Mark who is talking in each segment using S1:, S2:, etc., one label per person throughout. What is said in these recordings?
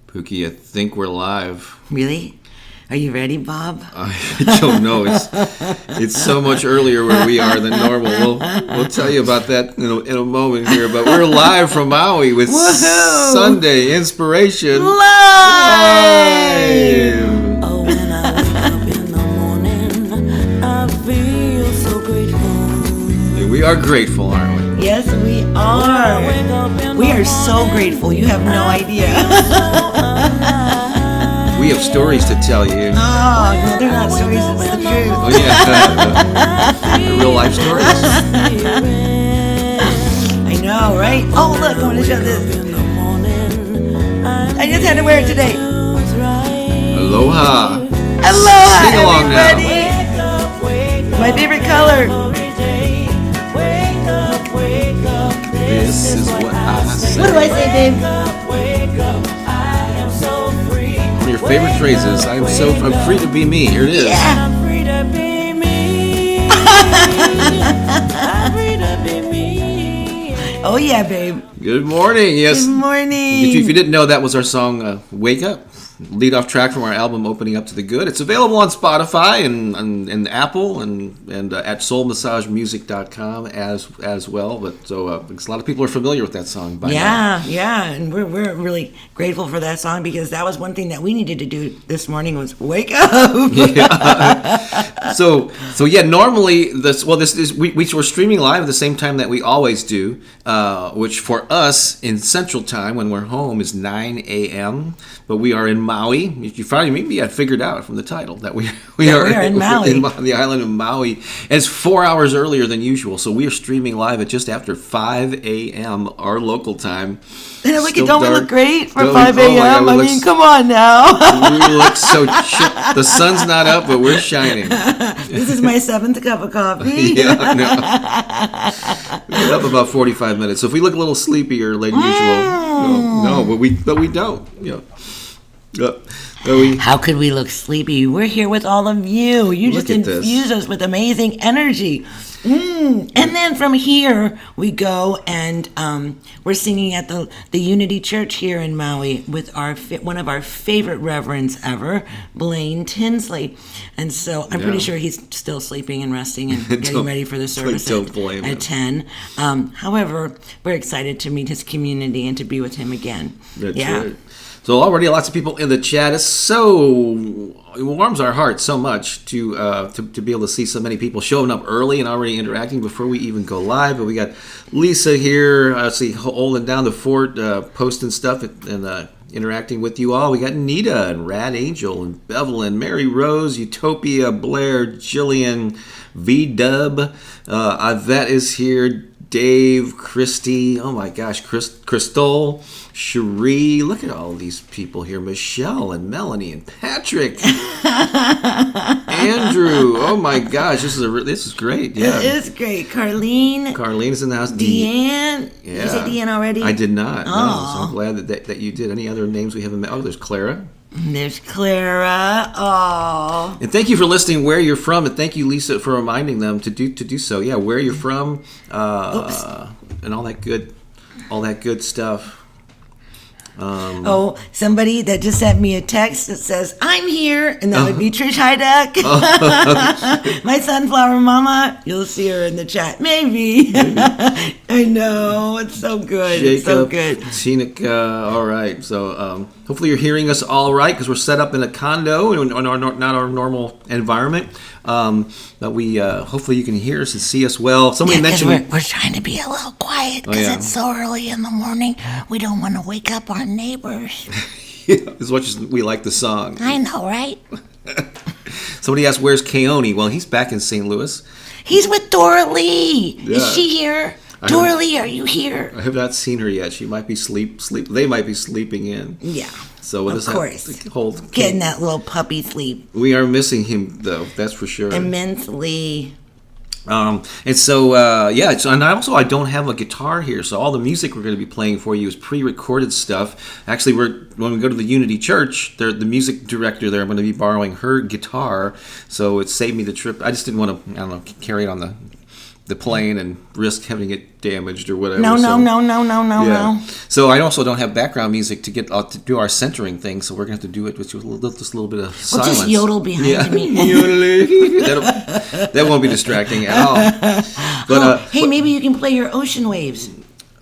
S1: Pooki, I think we're live.
S2: Really? Are you ready, Bob?
S1: I don't know. It's so much earlier where we are than normal. We'll tell you about that in a moment here. But we're live from Maui with Sunday Inspiration
S2: Live!
S3: Oh, when I wake up in the morning, I feel so grateful.
S1: Yeah, we are grateful, aren't we?
S2: Yes, we are. We are so grateful. You have no idea.
S1: We have stories to tell you.
S2: Oh, no, they're not stories. It's the truth.
S1: Oh, yeah. The real life stories.
S2: I know, right? Oh, look, I want to show this. I just had to wear it today.
S1: Aloha.
S2: Aloha,
S1: Sing along
S2: everybody. My favorite color.
S1: This is what I say.
S2: What do I say, babe?
S1: One of your favorite phrases. I'm free to be me. Here it is.
S2: Yeah.
S3: I'm free to be me. I'm free to be me.
S2: Oh, yeah, babe.
S1: Good morning. Yes.
S2: Good morning.
S1: If you didn't know, that was our song Wake Up, lead off track from our album Opening Up to the Good. It's available on Spotify and Apple and at soulmassagemusic.com as well. But because a lot of people are familiar with that song by now.
S2: Yeah, and we're really grateful for that song because that was one thing that we needed to do this morning was wake up.
S1: Yeah. So yeah, normally we're streaming live at the same time that we always do, which for us in Central Time when we're home is 9 a.m. But we are in Maui. You finally maybe I figured out from the title that we are
S2: in Maui,
S1: on the island of Maui. And it's 4 hours earlier than usual, so we are streaming live at just after 5 a.m. our local time.
S2: And don't
S1: Still
S2: we
S1: dark.
S2: look great for
S1: Don't
S2: 5
S1: we- oh my
S2: a.m.?
S1: God,
S2: I mean, come on now.
S1: We look so the sun's not up, but we're shining.
S2: This is my 7th cup of coffee.
S1: Yeah, no. We're up about 45 minutes. So if we look a little sleepier than usual, but we don't.
S2: How could we look sleepy? We're here with all of you. You
S1: Look
S2: just
S1: at this.
S2: infuse us with amazing energy. And then from here, we go and we're singing at the Unity Church here in Maui with one of our favorite reverends ever, Blaine Tinsley. And so I'm pretty sure he's still sleeping and resting and getting ready for the service at 10. However, we're excited to meet his community and to be with him again.
S1: That's right. So already lots of people in the chat. It warms our hearts so much to be able to see so many people showing up early and already interacting before we even go live. But we got Lisa here, holding down the fort, posting stuff and interacting with you all. We got Nita and Rad Angel and Bevelyn, Mary Rose, Utopia, Blair, Jillian, V-Dub, Yvette is here, Dave, Christy, oh my gosh, Crystal, Cherie, look at all these people here, Michelle and Melanie and Patrick, Andrew, oh my gosh, this is great. Yeah,
S2: It is great. Carlene
S1: is in the house.
S2: Deanne.
S1: Yeah.
S2: Did you say Deanne already?
S1: I did not. No, so
S2: Oh.
S1: I'm glad that you did. Any other names we haven't met? Oh, there's Clara.
S2: There's Clara. Oh.
S1: And thank you for listing where you're from, and thank you, Lisa, for reminding them to do so. Yeah, where you're from, and all that good stuff.
S2: Somebody that just sent me a text that says, I'm here, and that would be Trish Hyduck. My sunflower mama. You'll see her in the chat. Maybe. I know. It's so good.
S1: Jacob,
S2: it's so good.
S1: Tinica, all right. So hopefully you're hearing us all right because we're set up in a condo in not our normal environment. But we hopefully you can hear us and see us well. Somebody mentioned
S4: we're trying to be a little quiet because it's so early in the morning. We don't want to wake up our neighbors.
S1: as much as we like the song.
S4: I know, right?
S1: Somebody asked, "Where's Keone?" Well, he's back in St. Louis.
S4: He's with Dora Lee.
S1: Yeah.
S4: Is she here? Dora Lee, are you here?
S1: I have not seen her yet. She might be sleep. They might be sleeping in.
S2: Yeah.
S1: So we'll
S2: Of
S1: just
S2: course.
S1: have to hold.
S2: Getting that little puppy sleep.
S1: We are missing him though. That's for sure.
S2: Immensely.
S1: And so, and I don't have a guitar here, so all the music we're going to be playing for you is pre-recorded stuff. Actually, when we go to the Unity Church, the music director there, I'm going to be borrowing her guitar, so it saved me the trip. I just didn't want to, carry it on the plane and risk having it damaged or whatever.
S2: No.
S1: Yeah. So I also don't have background music to get to do our centering thing, so we're gonna have to do it with just a little bit of silence.
S2: Just yodel behind me.
S1: That won't be distracting at all. But
S2: hey, maybe you can play your ocean waves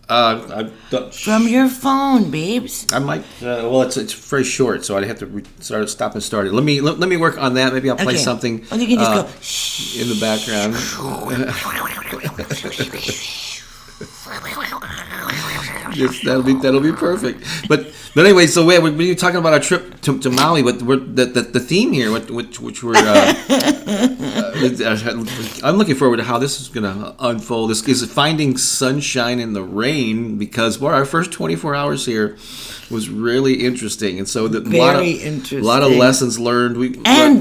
S2: from your phone, babes.
S1: I might. Well, it's very short, so I'd have to stop and start it. Let me work on that. Maybe I'll play something.
S2: Or you can just go shh
S1: in the background. Yes, that'll be perfect. But anyway, so we're talking about our trip to Maui. But the theme here, which we're I'm looking forward to how this is going to unfold. This is finding sunshine in the rain, because our first 24 hours here was really interesting, and so a lot of lessons learned.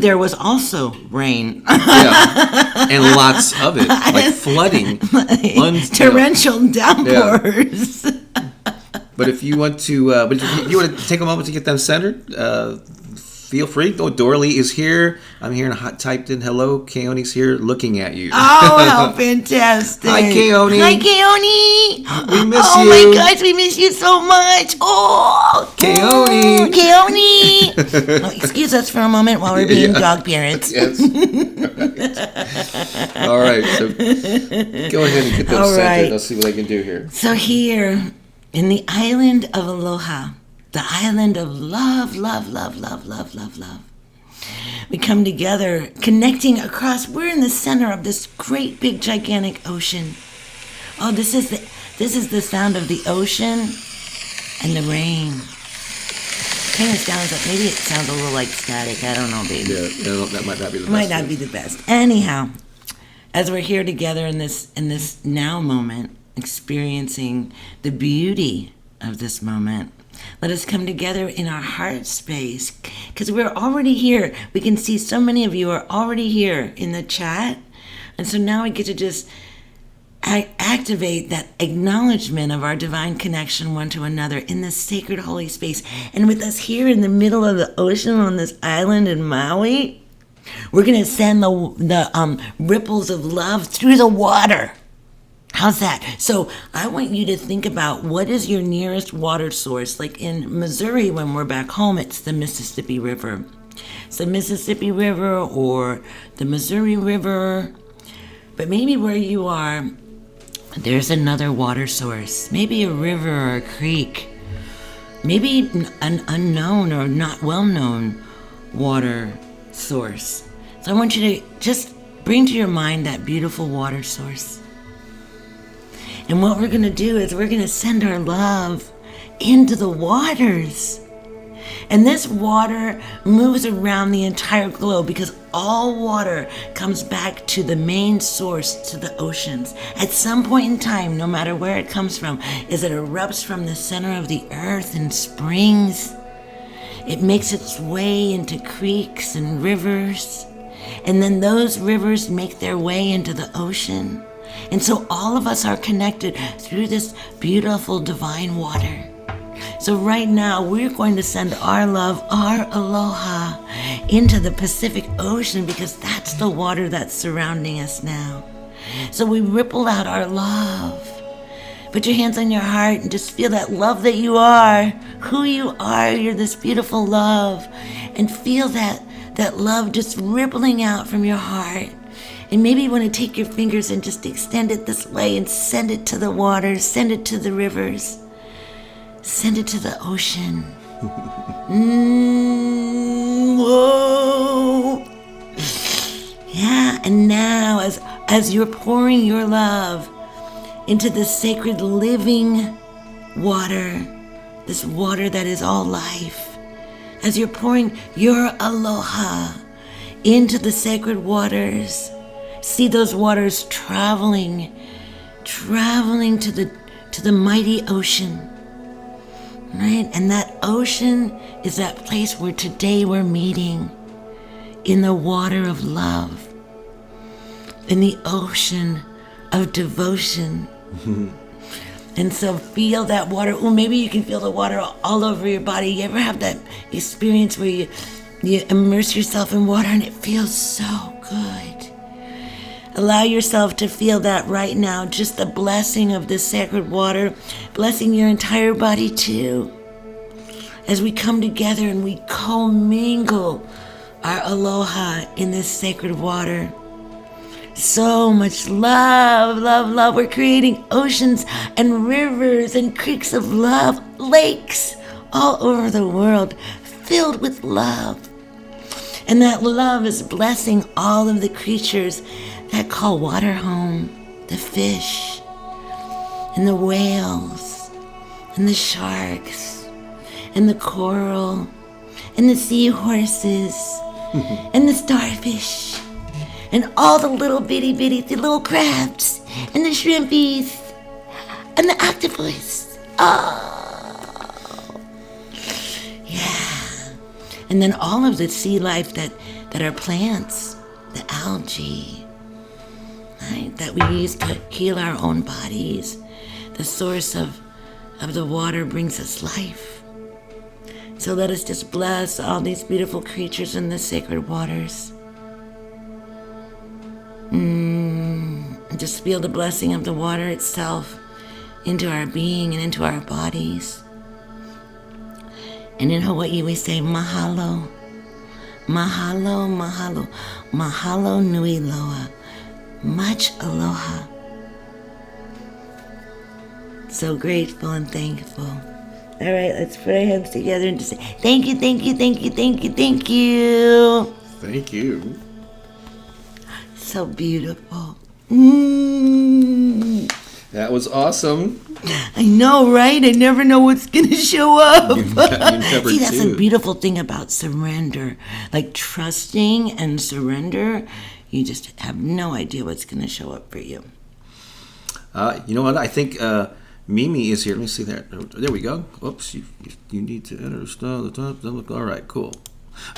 S2: There was also rain.
S1: Yeah, and lots of it, like flooding,
S2: torrential downpours.
S1: Yeah. But if you want to, take a moment to get them centered, feel free. Oh, Dorley is here. I'm hearing typed in hello. Keone's here, looking at you.
S2: Oh, how fantastic!
S1: Hi, Keone.
S2: Hi, Keone.
S1: We miss you.
S2: Oh my gosh, we miss you so much. Oh,
S1: Keone.
S2: Keone. Excuse us for a moment while we're being dog parents.
S1: Yes. All right. So go ahead and get those centered. Let's see what I can do here.
S2: So here, in the island of Aloha, the island of love, we come together, connecting across. We're in the center of this great, big, gigantic ocean. Oh, this is the sound of the ocean and the rain. Kind of sounds like, maybe it sounds a little like static. I don't know, baby.
S1: Yeah, that might not be the best.
S2: Might not be the best. Anyhow, as we're here together in this now moment, experiencing the beauty of this moment, let us come together in our heart space, because we're already here. We can see so many of you are already here in the chat, and so now we get to just activate that acknowledgement of our divine connection one to another in this sacred holy space. And with us here in the middle of the ocean on this island in Maui, we're going to send the ripples of love through the water. How's that? So I want you to think about, what is your nearest water source? Like in Missouri, when we're back home, it's the Mississippi River. It's the Mississippi River or the Missouri River. But maybe where you are, there's another water source. Maybe a river or a creek. Maybe an unknown or not well-known water source. So I want you to just bring to your mind that beautiful water source. And what we're going to do is we're going to send our love into the waters. And this water moves around the entire globe, because all water comes back to the main source, to the oceans. At some point in time, no matter where it comes from, as it erupts from the center of the earth in springs, it makes its way into creeks and rivers. And then those rivers make their way into the ocean. And so all of us are connected through this beautiful divine water. So right now, we're going to send our love, our aloha, into the Pacific Ocean, because that's the water that's surrounding us now. So we ripple out our love. Put your hands on your heart and just feel that love that you are, who you are. You're this beautiful love. And feel that love just rippling out from your heart. And maybe you want to take your fingers and just extend it this way and send it to the waters, send it to the rivers, send it to the ocean. Whoa. Yeah, and now as you're pouring your love into this sacred living water, this water that is all life, as you're pouring your aloha into the sacred waters, see those waters traveling to the mighty ocean, right? And that ocean is that place where today we're meeting, in the water of love, in the ocean of devotion. And so feel that water. Or maybe you can feel the water all over your body. You ever have that experience where you immerse yourself in water and it feels so good? Allow yourself to feel that right now, just the blessing of this sacred water, blessing your entire body too. As we come together and we commingle our aloha in this sacred water. So much love, love, love. We're creating oceans and rivers and creeks of love, lakes all over the world filled with love. And that love is blessing all of the creatures that call water home, the fish and the whales and the sharks and the coral and the seahorses and the starfish and all the little bitty the little crabs and the shrimpies and the octopus. Oh, yeah. And then all of the sea life that are plants, the algae, right, that we use to heal our own bodies. The source of the water brings us life. So let us just bless all these beautiful creatures in the sacred waters. And just feel the blessing of the water itself into our being and into our bodies. And in Hawaii we say mahalo. Mahalo, mahalo. Mahalo nui loa. Much aloha. So grateful and thankful. All right, let's put our hands together and just say, thank you, thank you, thank you, thank you, thank you.
S1: Thank you.
S2: So beautiful.
S1: That was awesome.
S2: I know, right? I never know what's going to show up.
S1: You never
S2: See, that's
S1: do.
S2: a beautiful thing about surrender. Like trusting and surrender, you just have no idea what's going to show up for you.
S1: You know what? I think Mimi is here. Let me see there. There we go. Oops. You need to enter the top. All right, cool.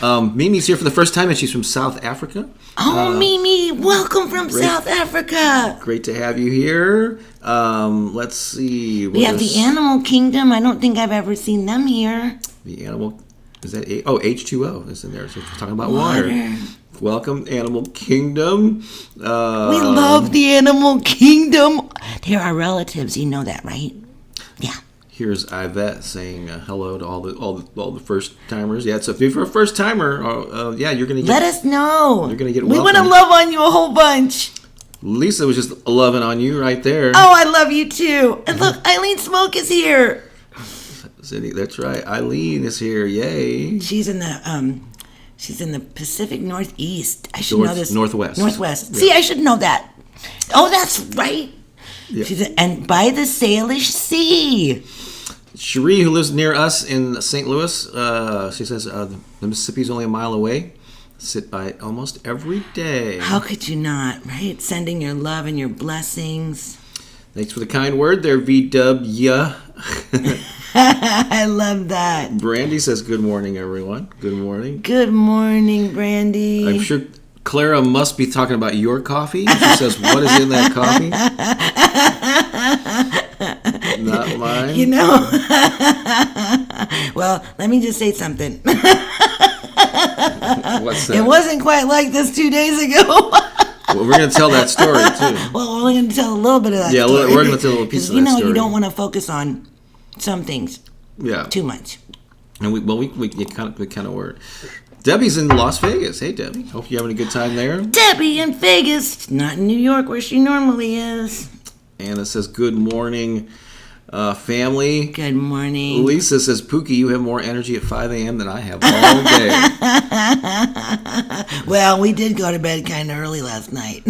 S1: Mimi's here for the first time, and she's from South Africa.
S2: Oh, Mimi, welcome from South Africa.
S1: Great to have you here. Let's see.
S2: We have the Animal Kingdom. I don't think I've ever seen them here.
S1: The animal, is that H2O is in there. So we're talking about water. Welcome, Animal Kingdom.
S2: We love the Animal Kingdom. They're our relatives. You know that, right? Yeah.
S1: Here's Yvette saying hello to all the first timers. Yeah, so if you're a first timer, you're gonna get.
S2: Let us know.
S1: You're gonna get.
S2: We want to love on you a whole bunch.
S1: Lisa was just loving on you right there.
S2: Oh, I love you too. And look, Eileen Smoke is here.
S1: That's right. Eileen is here. Yay.
S2: She's in the Pacific Northeast. I should know this.
S1: Northwest.
S2: Yeah. See, I should know that. Oh, that's right.
S1: Yeah.
S2: And by the Salish Sea.
S1: Cherie, who lives near us in St. Louis, she says the Mississippi's only a mile away. Sit by it almost every day.
S2: How could you not, right? Sending your love and your blessings.
S1: Thanks for the kind word there, VW.
S2: I love that.
S1: Brandy says, good morning, everyone. Good morning.
S2: Good morning, Brandy.
S1: I'm sure Clara must be talking about your coffee. She says, what is in that coffee? Not mine.
S2: You know. Well, let me just say something.
S1: What's that?
S2: It wasn't quite like this 2 days ago.
S1: Well, we're going to tell that story, too.
S2: Well, we're going to tell a little bit of that story.
S1: Yeah, we're going to tell a little piece of that story.
S2: You don't want to focus on some things too much.
S1: And we kind of were. Debbie's in Las Vegas. Hey, Debbie. Hope you're having a good time there.
S2: Debbie in Vegas. Not in New York where she normally is.
S1: Anna says, good morning, family.
S2: Good morning.
S1: Lisa says, Pooki, you have more energy at 5 a.m. than I have all day.
S2: Well, we did go to bed kind of early last night.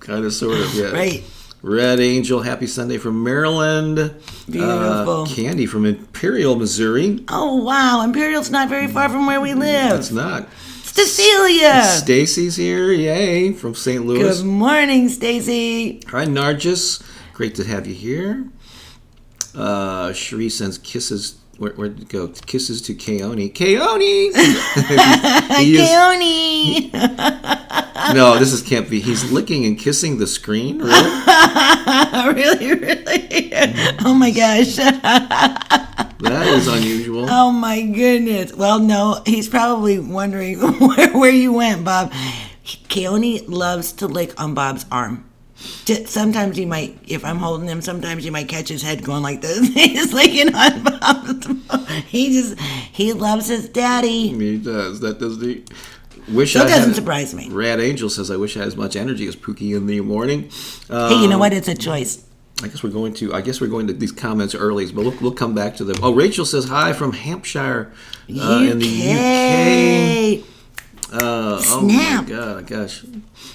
S1: Kind of, sort of, yeah.
S2: Right.
S1: Red Angel, happy Sunday from Maryland.
S2: Beautiful.
S1: Candy from Imperial, Missouri.
S2: Oh, wow. Imperial's not very far from where we live.
S1: It's not.
S2: Cecilia.
S1: Stacy's here, yay, from St. Louis.
S2: Good morning, Stacy.
S1: Hi, Nargis. Great to have you here. Cherie sends kisses. Where'd it go? Kisses to Keone. Keone!
S2: Keone!
S1: No, this can't be. He's licking and kissing the screen? Really?
S2: Really? Oh my gosh.
S1: That is unusual.
S2: Oh my goodness. Well, no, he's probably wondering where you went, Bob. Keone loves to lick on Bob's arm. Sometimes you might, if I'm holding him, sometimes you might catch his head going like this. He's licking on Bob's arm. He loves his daddy.
S1: He does. That does the...
S2: So it doesn't surprise me.
S1: Rad Angel says, I wish I had as much energy as Pooki in the morning.
S2: Hey, you know what? It's a choice.
S1: I guess we're going to these comments early, but we'll come back to them. Oh, Rachel says hi from Hampshire in the UK. Oh my gosh.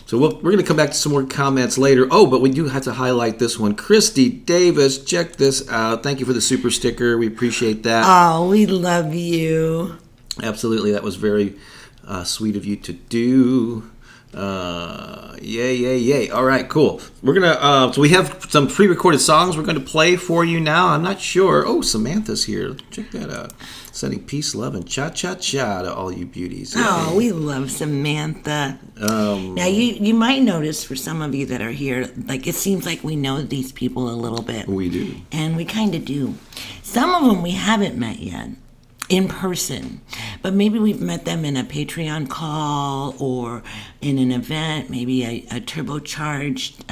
S1: So we're going to come back to some more comments later. Oh, but we do have to highlight this one. Christy Davis, check this out. Thank you for the super sticker. We appreciate that.
S2: Oh, we love you.
S1: Absolutely. That was very sweet of you to do. Yay. All right, cool. We're going to, so we have some pre-recorded songs we're going to play for you now. I'm not sure. Oh, Samantha's here. Check that out. Sending peace, love, and cha-cha-cha to all you beauties.
S2: Oh, we love Samantha. Now, you might notice for some of you that are here, like it seems like we know these people a little bit.
S1: We do.
S2: And we kind of do. Some of them we haven't met yet in person, but maybe we've met them in a Patreon call or in an event, maybe a turbocharged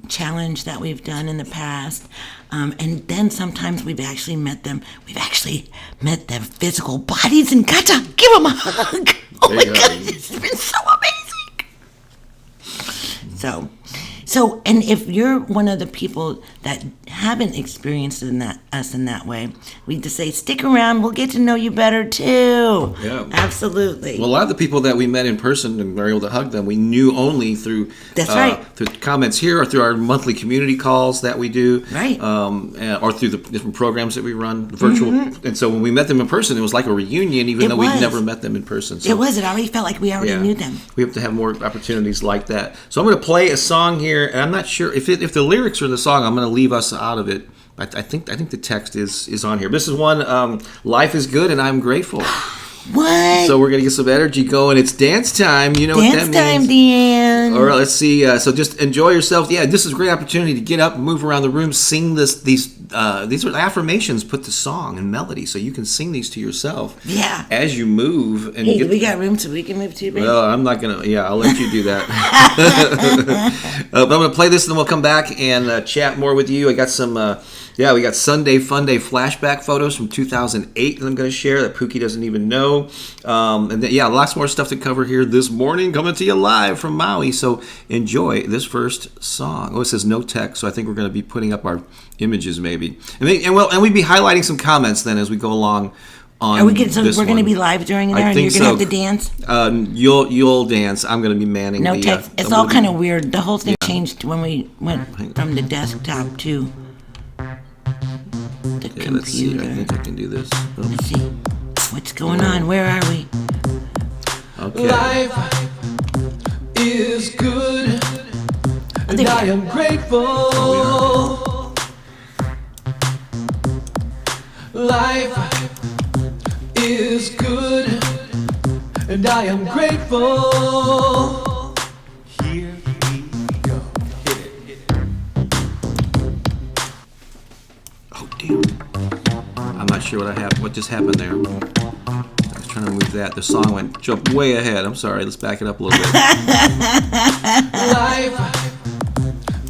S2: challenge that we've done in the past. And then sometimes we've actually met them their physical bodies and got to give them a hug. Oh my God, it's been so amazing. So, and if you're one of the people that haven't experienced us in that way, we just say, stick around, we'll get to know you better too.
S1: Yeah.
S2: Absolutely.
S1: Well, a lot of the people that we met in person and were able to hug them, we knew only through through comments here or through our monthly community calls that we do.
S2: Right.
S1: Or through the different programs that we run, virtual. Mm-hmm. And so when we met them in person, it was like a reunion, even though we'd never met them in person. So,
S2: it already felt like we already knew them.
S1: We have to have more opportunities like that. So I'm going to play a song here, and I'm not sure if the lyrics are in the song. I'm going to leave us out of it. I think the text is on here. This is one. Life is good, and I'm grateful.
S2: What?
S1: So we're going to get some energy going. It's dance time. You know what that means.
S2: Dance time, Dan.
S1: All right, let's see. So just enjoy yourself. Yeah, this is a great opportunity to get up and move around the room, sing these are affirmations put to song and melody, so you can sing these to yourself.
S2: Yeah.
S1: As you move. And
S2: hey, we got room so we can move too, baby?
S1: Well, I'm not going to. Yeah, I'll let you do that. But I'm going to play this, and then we'll come back and chat more with you. I got some... we got Sunday Funday flashback photos from 2008 that I'm going to share that Pooki doesn't even know. And then, lots more stuff to cover here this morning, coming to you live from Maui. So enjoy this first song. Oh, it says no text, so I think we're going to be putting up our images maybe. And we'd be highlighting some comments then as we go along. We're going
S2: to be live during there, and you're going to have to dance.
S1: You'll dance. I'm going to be manning.
S2: No text. It's all kind of weird. The whole thing changed when we went from the desktop to the computer.
S1: Let's see. I think I can do this.
S2: Let's see. What's going on? Where are we?
S1: Okay.
S5: Life is good, and I am grateful. Life is good, and I am grateful. Here we go. Hit it.
S1: Oh, damn. I'm not sure what just happened there. I was trying to move that. The song jumped way ahead. I'm sorry. Let's back it up a little bit.
S5: Life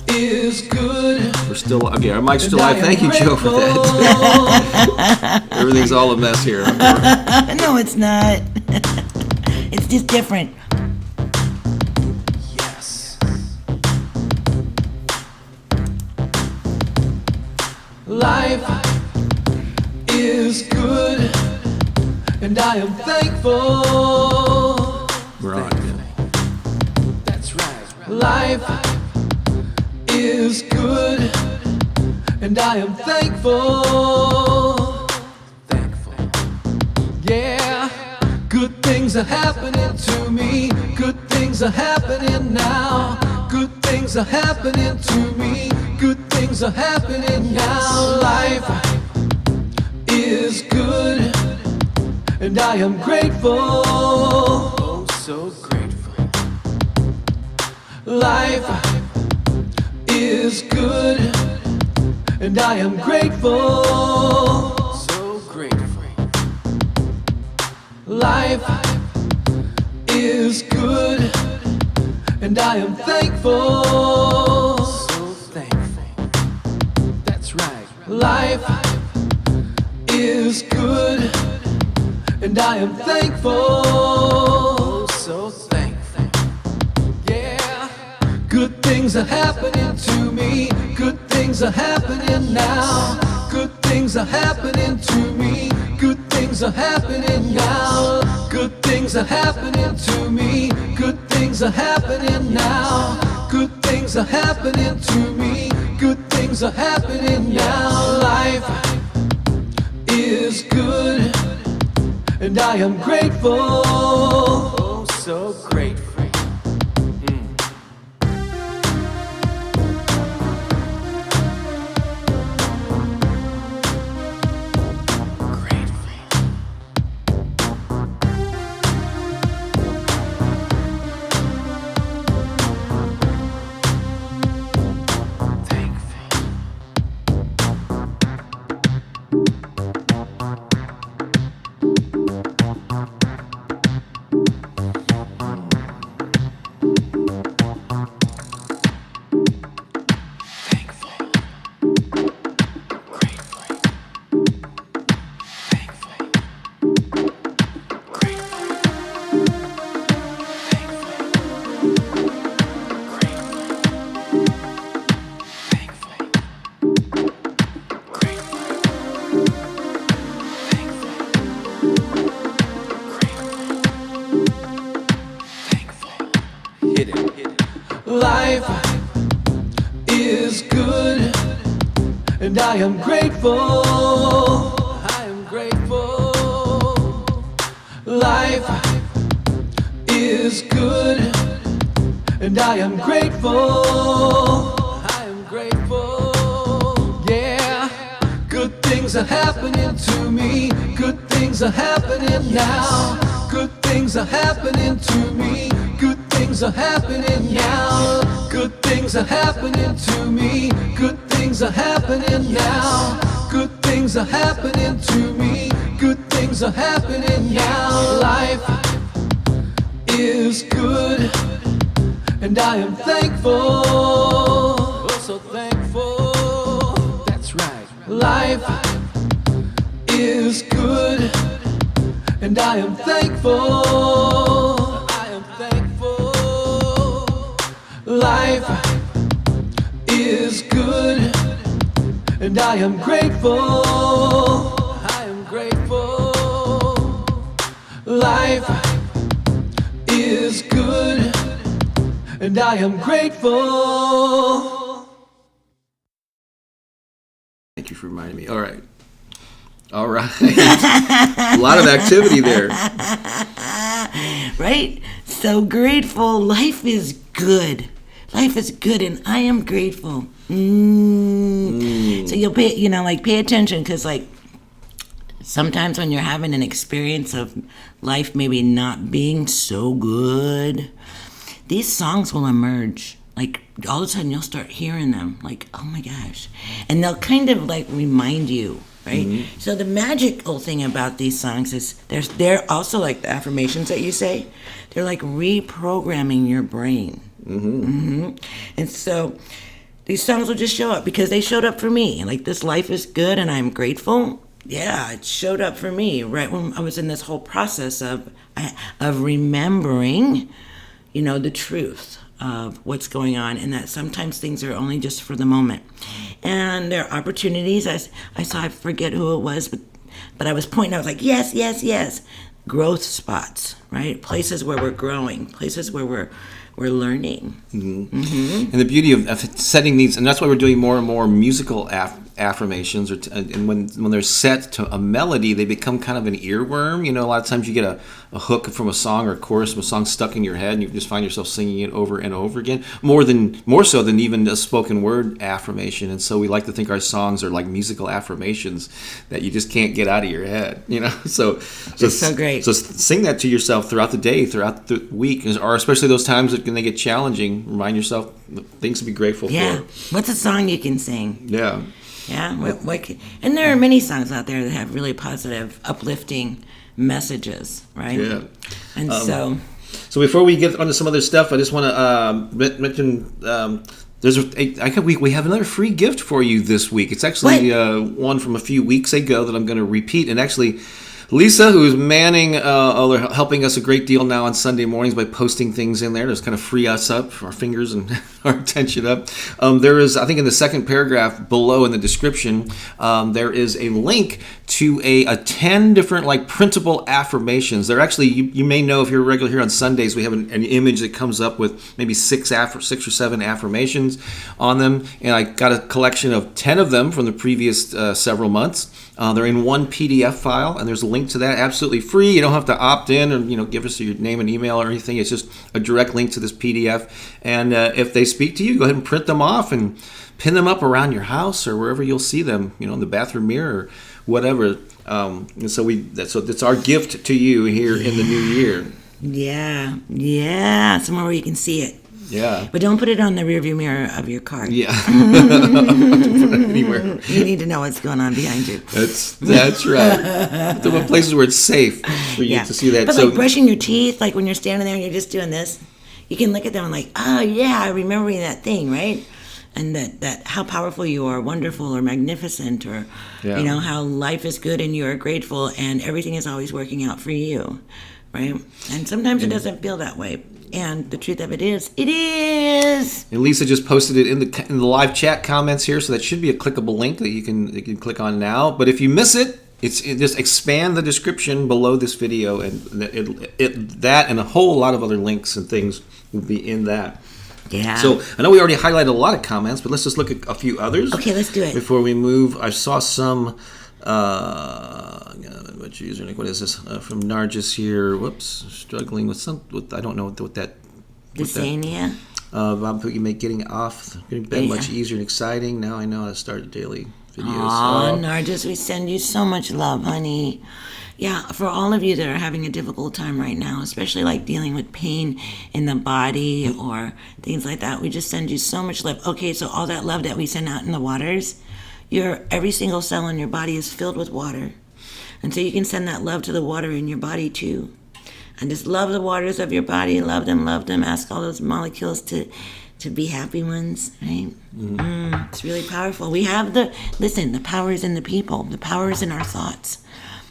S5: is good.
S1: We're still okay. Our mic's still live. Thank you, Joe, for that. Everything's all a mess here.
S2: No, it's not. It's just different.
S5: Yes. Life is good, and I am thankful.
S1: We're on.
S5: That's right. Life is good, and I am thankful. Yeah. Good things are happening to me. Good things are happening now. Good things are happening to me. Good things are happening now. Life is good, and I am grateful. Oh, so grateful. Life is good, and I am grateful. So grateful. Life is good, and I am thankful. So thankful. That's right. Life is good, and I am thankful. So thankful. Yeah. Good things are happening to me. Good things are happening now. Good things are happening to me. Good things are happening now. Good things are happening to me. Good things are happening now. Good things are happening to me. Good things are happening now. Life is good, and I am grateful. Oh, so grateful. Life is good, and I am grateful. I am grateful. Life is good, and I am grateful. I am grateful. Yeah. Good things are happening to me. Good things are happening now. Good things are happening to me. Good things are happening now. Good things are happening to me. Good things are happening now. Good things are happening to me. Good things are happening now. Life is good, and I am thankful. Oh, so thankful. That's right. Life is good, and I am thankful. Life is good, and I am grateful. I am grateful. Life is good, and I am grateful.
S1: Thank you for reminding me. All right. All right. A lot of activity there.
S2: Right? So grateful. Life is good. Life is good, and I am grateful. So you'll pay attention, because sometimes when you're having an experience of life maybe not being so good, these songs will emerge. All of a sudden you'll start hearing them. Oh my gosh. And they'll kind of remind you, right? Mm-hmm. So the magical thing about these songs is they're also like the affirmations that you say. They're like reprogramming your brain. Mm-hmm. Mm-hmm. And so these songs will just show up because they showed up for me. This life is good and I'm grateful. Yeah, it showed up for me right when I was in this whole process of remembering, the truth of what's going on, and that sometimes things are only just for the moment. And there are opportunities. I saw, I forget who it was, but I was pointing, I was like, yes, yes, yes. Growth spots, right? Places where we're growing, places where we're learning. Mm-hmm. Mm-hmm.
S1: And the beauty of setting these, and that's why we're doing more and more musical affirmations, and when they're set to a melody, they become kind of an earworm. A lot of times you get a hook from a song or a chorus of a song stuck in your head, and you just find yourself singing it over and over again, more so than even a spoken word affirmation. And so we like to think our songs are like musical affirmations that you just can't get out of your head. So
S2: it's so great.
S1: So sing that to yourself throughout the day, throughout the week, or especially those times that when they get challenging, remind yourself things to be grateful for.
S2: What's a song you can sing?
S1: Yeah.
S2: Yeah, and there are many songs out there that have really positive, uplifting messages, right?
S1: Yeah.
S2: And so
S1: So before we get onto some other stuff, I just want to mention we have another free gift for you this week. It's actually one from a few weeks ago that I'm going to repeat, and actually Lisa, who is manning, helping us a great deal now on Sunday mornings by posting things in there to just kind of free us up, our fingers and our attention up. There is, I think in the second paragraph below in the description, there is a link to a 10 different like printable affirmations. They're actually, you may know if you're regular here on Sundays, we have an image that comes up with maybe 6 or 7 affirmations on them. And I got a collection of 10 of them from the previous several months. They're in one PDF file, and there's a link to that, absolutely free. You don't have to opt in or give us your name and email or anything. It's just a direct link to this PDF. And if they speak to you, go ahead and print them off and pin them up around your house or wherever you'll see them, in the bathroom mirror or whatever. And so that's our gift to you here in the new year.
S2: Yeah, somewhere where you can see it.
S1: Yeah.
S2: But don't put it on the rearview mirror of your car.
S1: Yeah. Anywhere.
S2: You need to know what's going on behind you.
S1: That's right. Put them places where it's safe for you to see that.
S2: But like brushing your teeth, like when you're standing there and you're just doing this, you can look at them and like, oh yeah, I remember that thing, right? And that how powerful you are, wonderful or magnificent, or how life is good and you are grateful and everything is always working out for you, right? And sometimes it doesn't feel that way. And the truth of it is, it is.
S1: And Lisa just posted it in the live chat comments here, so that should be a clickable link that you can click on now. But if you miss it, just expand the description below this video, and that and a whole lot of other links and things will be in that.
S2: Yeah.
S1: So I know we already highlighted a lot of comments, but let's just look at a few others.
S2: Okay, let's do it
S1: before we move. I saw some. What is this from Nargis here? Whoops, struggling with I don't know what that.
S2: Dysania.
S1: Bob Pooki getting off, getting bed much easier and exciting. Now I know how to start daily videos.
S2: Oh, Nargis, we send you so much love, honey. Yeah, for all of you that are having a difficult time right now, especially like dealing with pain in the body or things like that, we just send you so much love. Okay, so all that love that we send out in the waters, every single cell in your body is filled with water. And so you can send that love to the water in your body too. And just love the waters of your body, love them, ask all those molecules to be happy ones, right? It's really powerful. We have the power is in the people. The power is in our thoughts.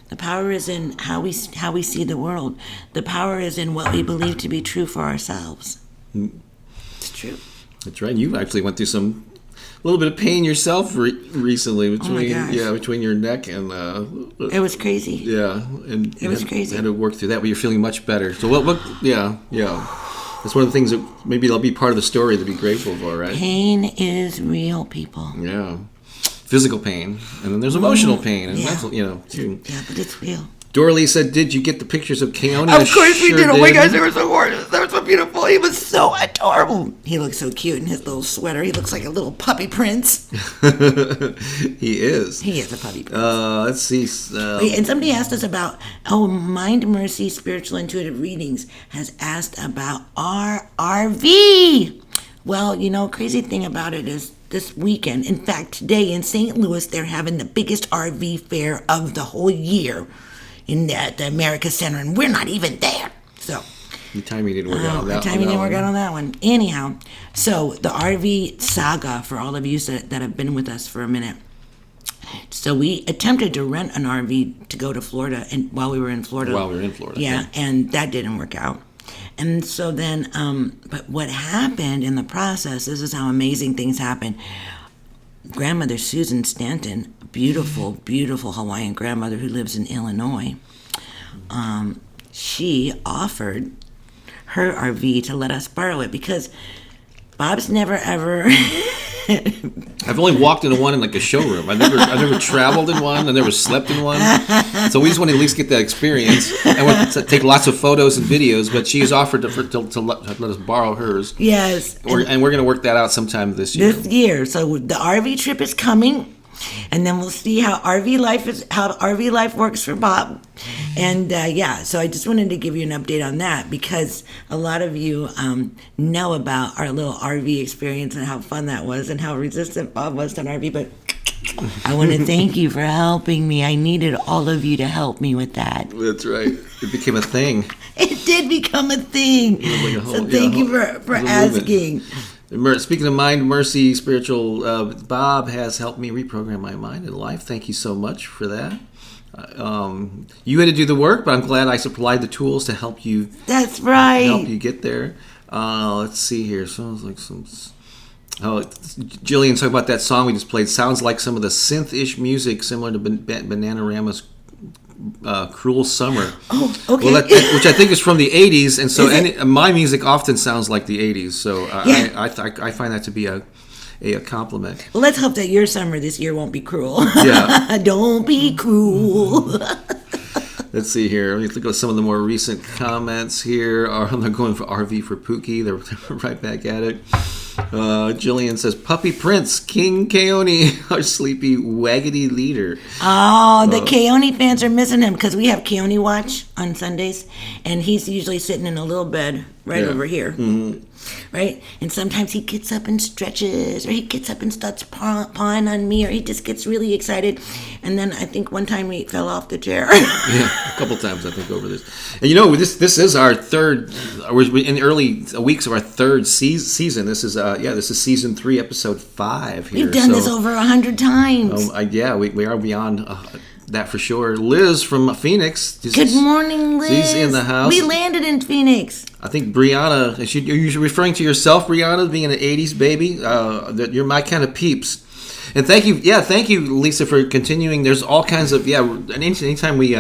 S2: The power is in how we see the world. The power is in what we believe to be true for ourselves. It's true.
S1: That's right. You actually went through a little bit of pain yourself recently between your neck and
S2: it was crazy.
S1: Yeah, and
S2: it was crazy.
S1: Had to work through that, but you're feeling much better. So what? Yeah. That's one of the things that maybe that'll be part of the story to be grateful for, right?
S2: Pain is real, people.
S1: Yeah, physical pain, and then there's emotional pain and mental, too.
S2: Yeah, but it's real.
S1: Doralee said, "Did you get the pictures of Keone?"
S2: Of course we did. Oh my gosh, they were so gorgeous. They were so beautiful. He was so adorable. He looked so cute in his little sweater. He looks like a little puppy prince.
S1: He is.
S2: He is a puppy prince.
S1: Let's see.
S2: And somebody asked us about, Mind Mercy Spiritual Intuitive Readings has asked about our RV. Well, crazy thing about it is this weekend, in fact, today in St. Louis, they're having the biggest RV fair of the whole year in the America Center, and we're not even there. So
S1: the timing didn't work out on that one.
S2: The timing didn't work out on that one. Anyhow, so the RV saga for all of you that have been with us for a minute. So we attempted to rent an RV to go to Florida, and while we were in Florida. Yeah, and that didn't work out. And so then, but what happened in the process, this is how amazing things happen. Grandmother Susan Stanton, beautiful, beautiful Hawaiian grandmother who lives in Illinois, she offered her RV to let us borrow it because Bob's never ever...
S1: I've only walked into one in like a showroom. I've never traveled in one. I never slept in one. So we just want to at least get that experience. I want to take lots of photos and videos, but she has offered to let us borrow hers.
S2: Yes.
S1: And we're going to work that out sometime this year. So the RV trip is coming. And then we'll see how RV life works for Bob. And so I just wanted to give you an update on that because a lot of you know about our little RV experience and how fun that was and how resistant Bob was to an RV. But
S2: I want to thank you for helping me. I needed all of you to help me with that.
S1: That's right. It became a thing.
S2: It did become a thing.
S1: Like a whole-
S2: So thank you for asking.
S1: Speaking of mind, mercy, spiritual, Bob has helped me reprogram my mind and life. Thank you so much for that. You had to do the work, but I'm glad I supplied the tools to help you.
S2: That's right.
S1: Help you get there. Let's see here. Sounds like some. Oh, Jillian talking about that song we just played. Sounds like some of the synth-ish music similar to Bananarama's Cruel Summer.
S2: Oh, okay.
S1: Well, which I think is from the 80s, and so my music often sounds like the 80s. So
S2: Yeah.
S1: I find that to be a compliment.
S2: Well, let's hope that your summer this year won't be cruel.
S1: Yeah.
S2: Don't be cruel.
S1: Let's see here. Let me look at some of the more recent comments here. They're going for RV for Pooki. They're right back at it. Jillian says, Puppy Prince, King Keone, our sleepy waggedy leader.
S2: Oh, the Keone fans are missing him because we have Keone Watch on Sundays, and he's usually sitting in a little bed right over here. Mm-hmm. Right? And sometimes he gets up and stretches, or he gets up and starts pawing on me, or he just gets really excited. And then I think one time he fell off the chair.
S1: Yeah, a couple times I think over this. And this is our third. We're in the early weeks of our third season. This is season 3, episode 5. Here.
S2: We've done this over 100 times.
S1: We are beyond that for sure. Liz from Phoenix.
S2: Good morning, Liz.
S1: She's in the house.
S2: We landed in Phoenix.
S1: I think Brianna, are you referring to yourself, Brianna, being an 80s baby? That you're my kind of peeps. And thank you, Lisa, for continuing. There's all kinds of, anytime we,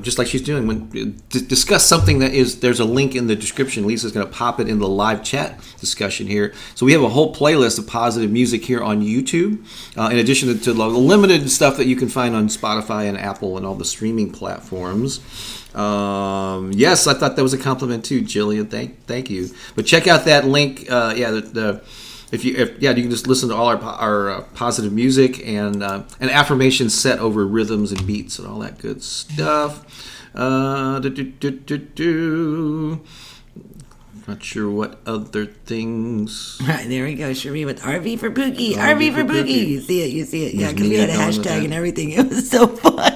S1: just like she's doing, when discuss something there's a link in the description. Lisa's going to pop it in the live chat discussion here. So we have a whole playlist of positive music here on YouTube, in addition to the limited stuff that you can find on Spotify and Apple and all the streaming platforms. Yes, I thought that was a compliment too, Jillian. Thank you. But check out that link. You can just listen to all our positive music and an affirmation set over rhythms and beats and all that good stuff. Not sure what other things.
S2: All right, there we go. Cherie with RV for Pooki. RV for Pooki. You see it. Yeah, because we had a hashtag and everything. It was so fun.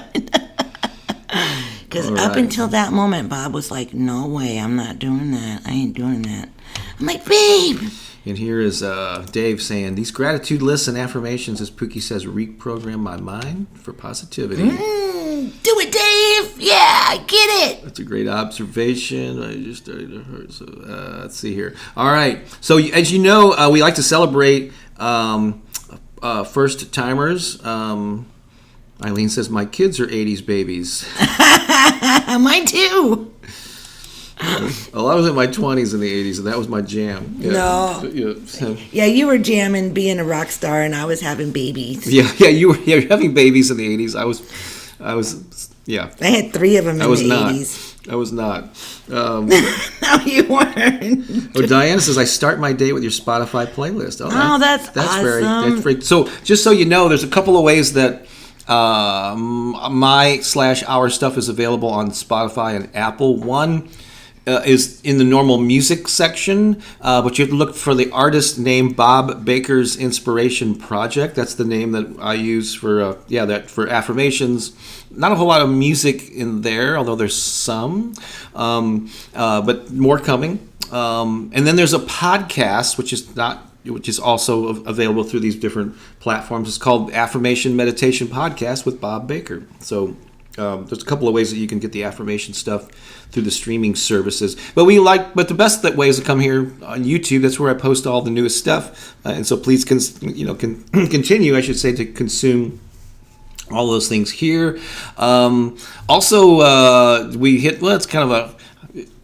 S2: Because up until that moment, Bob was like, no way, I'm not doing that. I ain't doing that. I'm like, babe.
S1: And here is Dave saying, these gratitude lists and affirmations, as Pooki says, reprogram my mind for positivity.
S2: Do it, Dave. Yeah, I get it.
S1: That's a great observation. I just started to hurt. So let's see here. All right. So as you know, we like to celebrate first timers. Eileen says, my kids are 80s babies.
S2: Mine too.
S1: Well, I was in my 20s in the 80s, and that was my jam. Yeah.
S2: No. Yeah, you were jamming being a rock star, and I was having babies.
S1: Yeah, you were having babies in the 80s. I was.
S2: I had 3 of them in the 80s.
S1: I was not.
S2: No, you weren't.
S1: Diana says, I start my day with your Spotify playlist.
S2: That's awesome.
S1: Very. So, just so you know, there's a couple of ways that our stuff is available on Spotify and Apple. One is in the normal music section, but you have to look for the artist name Bob Baker's Inspiration Project. That's the name that I use for for affirmations. Not a whole lot of music in there, although there's some, but more coming. And then there's a podcast, which is also available through these different platforms. It's called Affirmation Meditation Podcast with Bob Baker. So there's a couple of ways that you can get the affirmation stuff through the streaming services. But the best way is to come here on YouTube. That's where I post all the newest stuff. And so please continue, I should say, to consume all those things here. Also, we hit, it's kind of a,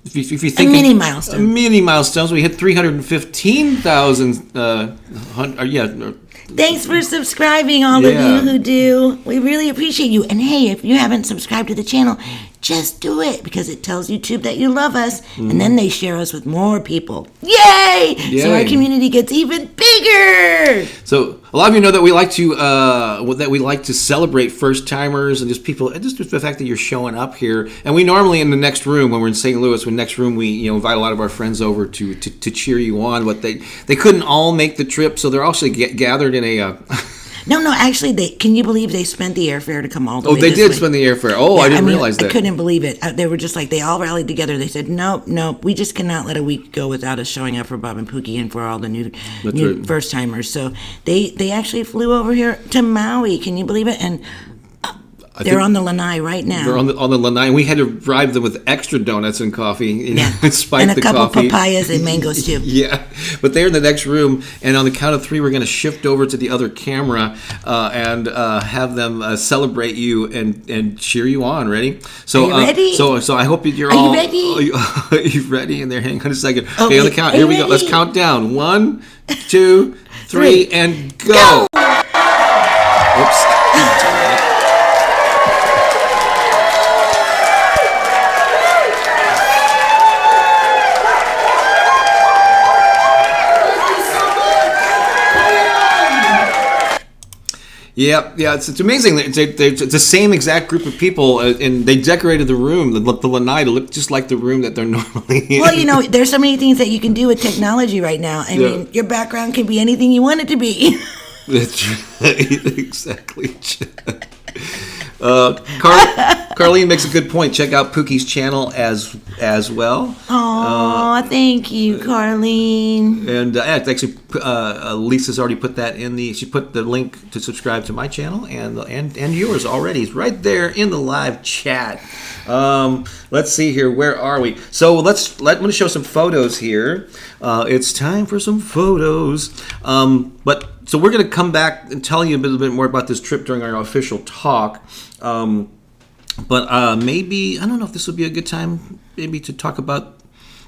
S1: if you think
S2: mini milestone.
S1: Mini milestones. We hit 315,000.
S2: Thanks for subscribing, all of you who do. We really appreciate you. And hey, if you haven't subscribed to the channel, just do it, because it tells YouTube that you love us, and then they share us with more people. Yay! So our community gets even bigger.
S1: So a lot of you know that we like to celebrate first timers and just people, just the fact that you're showing up here. And we normally in the next room, when we're in St. Louis, we invite a lot of our friends over to cheer you on. But they couldn't all make the trip, so they're actually gathered in a
S2: No, actually, can you believe they spent the airfare to come all the way
S1: Oh, they
S2: this
S1: did
S2: way?
S1: spend the airfare. Oh,
S2: Yeah,
S1: I didn't realize that.
S2: I couldn't believe it. They were just like, they all rallied together. They said, nope, we just cannot let a week go without us showing up for Bob and Pooki and for all the new
S1: right.
S2: first-timers. So they actually flew over here to Maui. Can you believe it? And they're on the lanai right now.
S1: They're on the lanai. We had to bribe them with extra donuts and coffee,
S2: Yeah.
S1: spike
S2: And a
S1: the
S2: couple
S1: coffee.
S2: papayas and mangoes, too.
S1: Yeah, but they're in the next room, and on the count of 3, we're going to shift over to the other camera and have them celebrate you and cheer you on. Ready? So,
S2: Are you ready?
S1: So I hope you're
S2: Are you
S1: all.
S2: ready?
S1: Are you ready? And there, hang on a second.
S2: Oh,
S1: Okay, on the
S2: wait,
S1: count.
S2: are
S1: Here
S2: you
S1: we go. Let's
S2: ready?
S1: count down. 1, 2, 3, and go. Oops. Yeah, it's amazing. It's the same exact group of people, and they decorated the room, the lanai, to look just like the room that they're normally in.
S2: Well, there's so many things that you can do with technology right now. I mean, your background can be anything you want it to be.
S1: That's right, exactly. Carlene makes a good point. Check out Pooki's channel as well.
S2: Oh, thank you, Carlene.
S1: And actually, Lisa's already put that she put the link to subscribe to my channel and yours already. It's right there in the live chat. Let's see here. Where are we? So let me show some photos here. It's time for some photos. So we're going to come back and tell you a little bit more about this trip during our official talk. But maybe, I don't know if this would be a good time maybe to talk about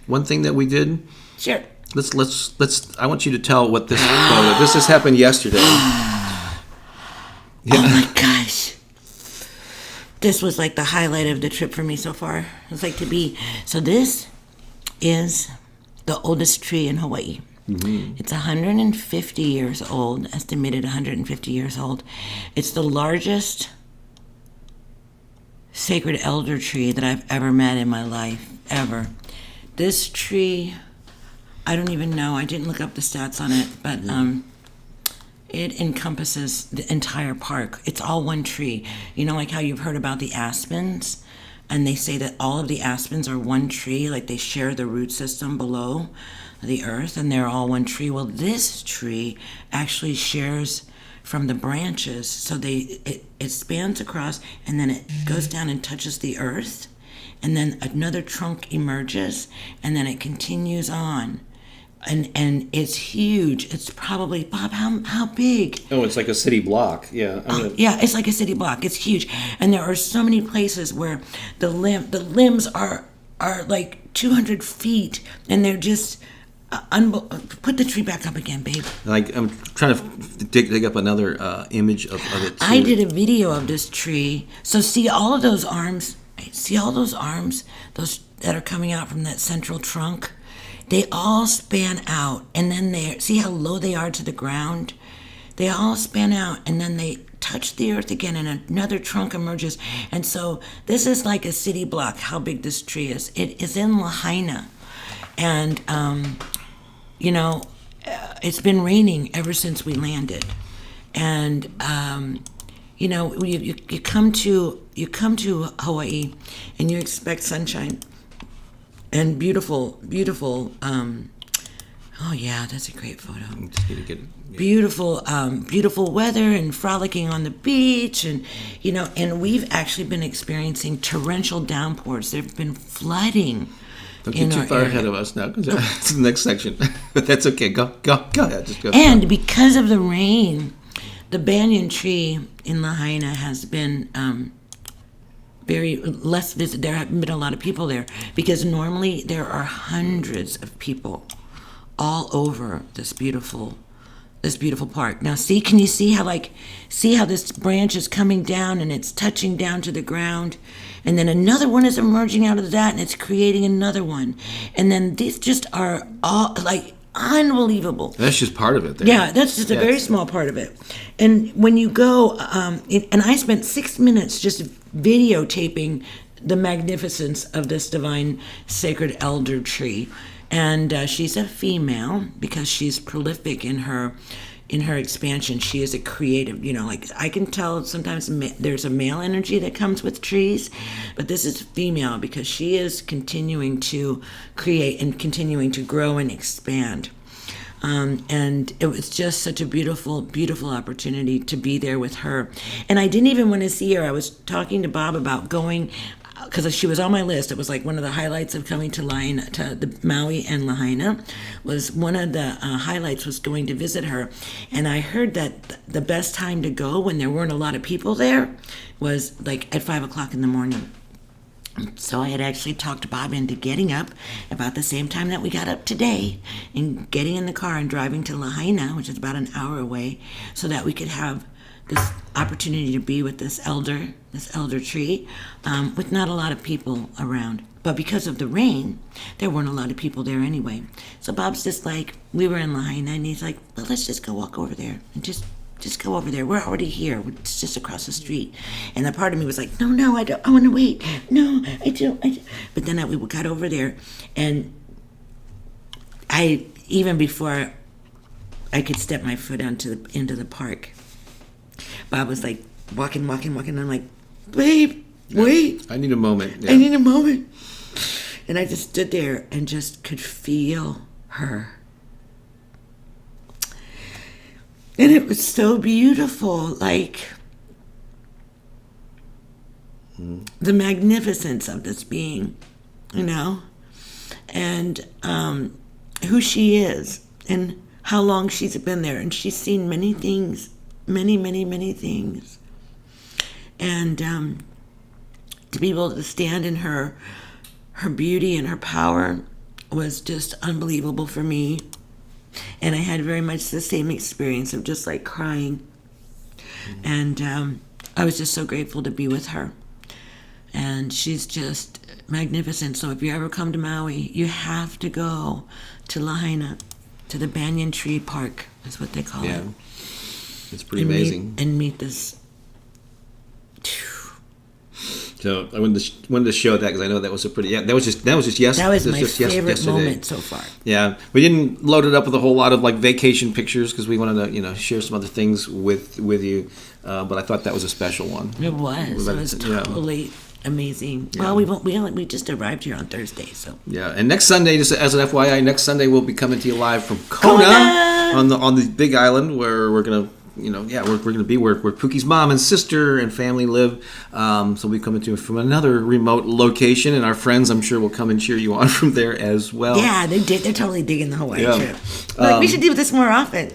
S1: one thing that we did.
S2: Sure.
S1: I want you to tell what this photo. This has happened yesterday.
S2: Yeah. Oh my gosh. This was like the highlight of the trip for me so far. It's like so this is the oldest tree in Hawaii. Mm-hmm. It's 150 years old, estimated 150 years old. It's the largest sacred elder tree that I've ever met in my life, ever. This tree, I don't even know. I didn't look up the stats on it, but it encompasses the entire park. It's all one tree. You know, like how you've heard about the aspens, and they say that all of the aspens are one tree, like they share the root system below the earth, and they're all one tree. Well, this tree actually shares from the branches, so it spans across, and then it goes down and touches the earth, and then another trunk emerges, and then it continues on, and it's huge. It's probably, Bob, how big?
S1: Oh, it's like a city block. Yeah.
S2: Yeah, it's like a city block. It's huge, and there are so many places where the limbs are like 200 feet, and they're just. Put the tree back up again, babe.
S1: Like I'm trying to dig up another image of it too.
S2: I did a video of this tree. So see all of those arms. See all those arms, those that are coming out from that central trunk. They all span out, and then see how low they are to the ground. They all span out, and then they touch the earth again, and another trunk emerges. And so this is like a city block. How big this tree is? It is in Lahaina, and it's been raining ever since we landed, and you come to Hawaii, and you expect sunshine and beautiful. Oh yeah, that's a great photo.
S1: Just need to get it. Yeah.
S2: Beautiful weather and frolicking on the beach, and and we've actually been experiencing torrential downpours. There've been flooding.
S1: Don't get too far ahead of us now, because that's the next section. But that's okay. Go ahead. Just go.
S2: And because of the rain, the banyan tree in Lahaina has been very less visited. There haven't been a lot of people there, because normally there are hundreds of people all over this beautiful park. Now can you see how this branch is coming down and it's touching down to the ground, and then another one is emerging out of that and it's creating another one, and then these just are all like unbelievable.
S1: That's just part of it there.
S2: Yeah, that's just a very small part of it. And when you go, and I spent 6 minutes just videotaping the magnificence of this divine sacred elder tree. And she's a female because she's prolific in her in her expansion, she is a creative, like I can tell sometimes there's a male energy that comes with trees, but this is female because she is continuing to create and continuing to grow and expand. And it was just such a beautiful, beautiful opportunity to be there with her. And I didn't even want to see her. I was talking to Bob about going, because she was on my list. It was like one of the highlights of coming to the Maui and Lahaina. Was one of the highlights was going to visit her, and I heard that the best time to go when there weren't a lot of people there was like at 5:00 in the morning. So I had actually talked Bob into getting up about the same time that we got up today, and getting in the car and driving to Lahaina, which is about an hour away, so that we could have this opportunity to be with this elder tree, with not a lot of people around. But because of the rain, there weren't a lot of people there anyway. So Bob's just like, we were in Lahaina, and he's like, well, let's just go walk over there and just go over there. We're already here. It's just across the street. And a part of me was like, no, I don't. I want to wait. No, I don't. But then we got over there, and even before I could step my foot into the park, Bob was like walking. And I'm like, babe, wait.
S1: I need a moment. Yeah.
S2: I need a moment. And I just stood there and just could feel her. And it was so beautiful, like the magnificence of this being, and who she is and how long she's been there. And she's seen many things, many things. And to be able to stand in her beauty and her power was just unbelievable for me. And I had very much the same experience of just like crying. And I was just so grateful to be with her. And she's just magnificent. So if you ever come to Maui, you have to go to Lahaina, to the Banyan Tree Park, is what they call it.
S1: Yeah, it's pretty amazing.
S2: And meet this.
S1: So I wanted to show that because I know that was a pretty. Yeah, that was just yesterday.
S2: That was my favorite moment so far.
S1: Yeah, we didn't load it up with a whole lot of like vacation pictures because we wanted to share some other things with you. But I thought that was a special one.
S2: It was. It was totally amazing. Yeah. Well, we just arrived here on Thursday, so.
S1: Yeah, and next Sunday, just as an FYI, next Sunday we'll be coming to you live from Kona. on the Big Island, where we're gonna. We're going to be where Pooki's mom and sister and family live. So we'll be coming to you from another remote location, and our friends, I'm sure, will come and cheer you on from there as well.
S2: Yeah, they're totally digging the Hawaii trip. We should do this more often.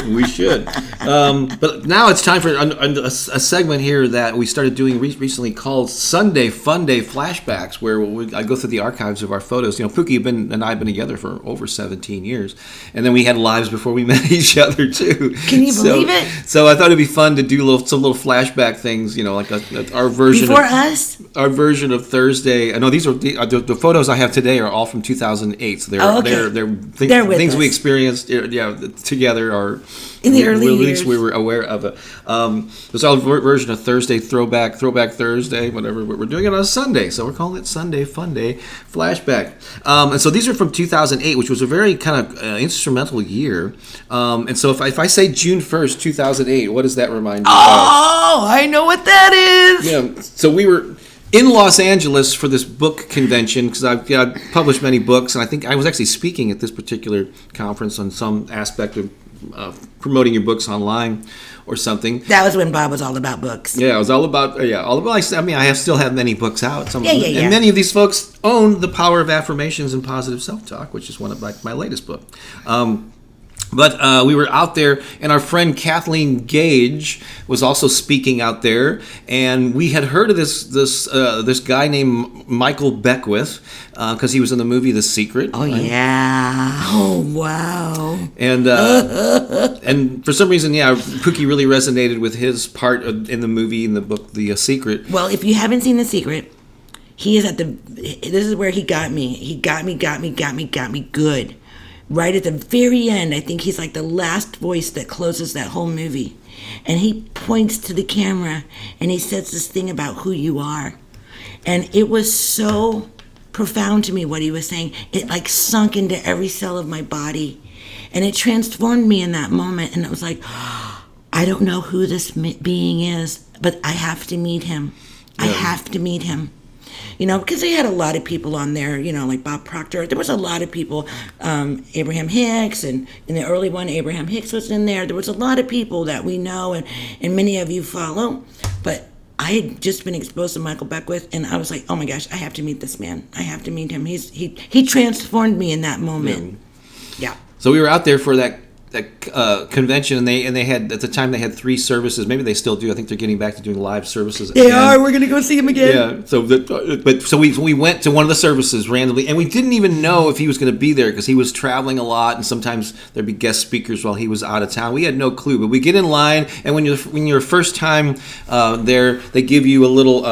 S1: We should. But now it's time for a segment here that we started doing recently called Sunday Funday Flashbacks, where I go through the archives of our photos. Pookie and I have been together for over 17 years, and then we had lives before we met each other too.
S2: Can you believe it?
S1: So I thought it'd be fun to do some little flashback things, like our version our version of Thursday. I know these are the photos I have today are all from 2008, so they're things we experienced together or
S2: in the early years.
S1: At least we were aware of it. It's our version of Thursday, throwback Thursday, whatever. We're doing it on a Sunday, so we're calling it Sunday Funday Flashback. And so these are from 2008, which was a very kind of instrumental year. And so if I say June 1st, 2008, what does that remind you of?
S2: Oh, I know what that is.
S1: Yeah. So we were in Los Angeles for this book convention because I've published many books, and I think I was actually speaking at this particular conference on some aspect of promoting your books online or something.
S2: That was when Bob was all about books.
S1: Yeah, it was all about I mean, I still have many books out.
S2: And
S1: many of these folks own The Power of Affirmations and Positive Self-Talk, which is one of my latest book. But we were out there, and our friend Kathleen Gage was also speaking out there, and we had heard of this guy named Michael Beckwith because he was in the movie The Secret.
S2: Oh, right? Yeah! Oh, wow!
S1: And for some reason, Pookie really resonated with his part in the movie, in the book The Secret.
S2: Well, if you haven't seen The Secret, he is this is where he got me. He got me good. Right at the very end, I think he's like the last voice that closes that whole movie. And he points to the camera and he says this thing about who you are. And it was so profound to me what he was saying. It like sunk into every cell of my body. And it transformed me in that moment. And it was like, I don't know who this being is, but I have to meet him. I have to meet him. Because they had a lot of people on there, like Bob Proctor. There was a lot of people, Abraham Hicks, and in the early one, Abraham Hicks was in there. There was a lot of people that we know and many of you follow. But I had just been exposed to Michael Beckwith, and I was like, oh my gosh, I have to meet this man. I have to meet him. He transformed me in that moment. Yeah.
S1: So we were out there for that convention, and they had, at the time, they had 3 services. Maybe they still do. I think they're getting back to doing live services.
S2: They are. We're gonna go see him again.
S1: Yeah. So we went to one of the services randomly, and we didn't even know if he was going to be there because he was traveling a lot, and sometimes there'd be guest speakers while he was out of town. We had no clue. But we get in line, and when you're first time there, they give you a little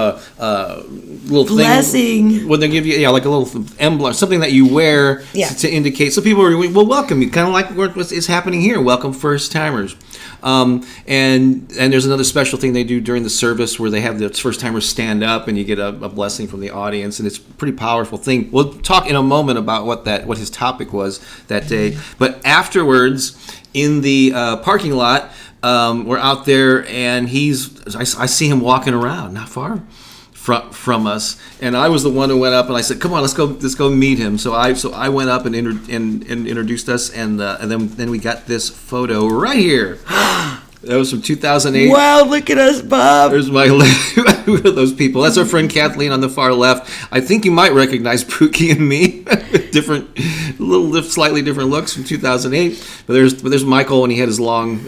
S2: blessing.
S1: Thing. Well, they give you like a little emblem, something that you wear to indicate. So people will welcome you, kind of like what is happening here. Welcome first timers. And there's another special thing they do during the service where they have the first timers stand up and you get a blessing from the audience, and it's a pretty powerful thing. We'll talk in a moment about what his topic was that day. But afterwards, in the parking lot, we're out there, and I see him walking around, not far from us, and I was the one who went up and I said, "Come on, let's go meet him." So I went up and introduced us, and then we got this photo right here. That was from 2008.
S2: Wow, look at us, Bob.
S1: There's who are those people? That's our friend Kathleen on the far left. I think you might recognize Pooki and me. Slightly different looks from 2008. But there's Michael when he had his long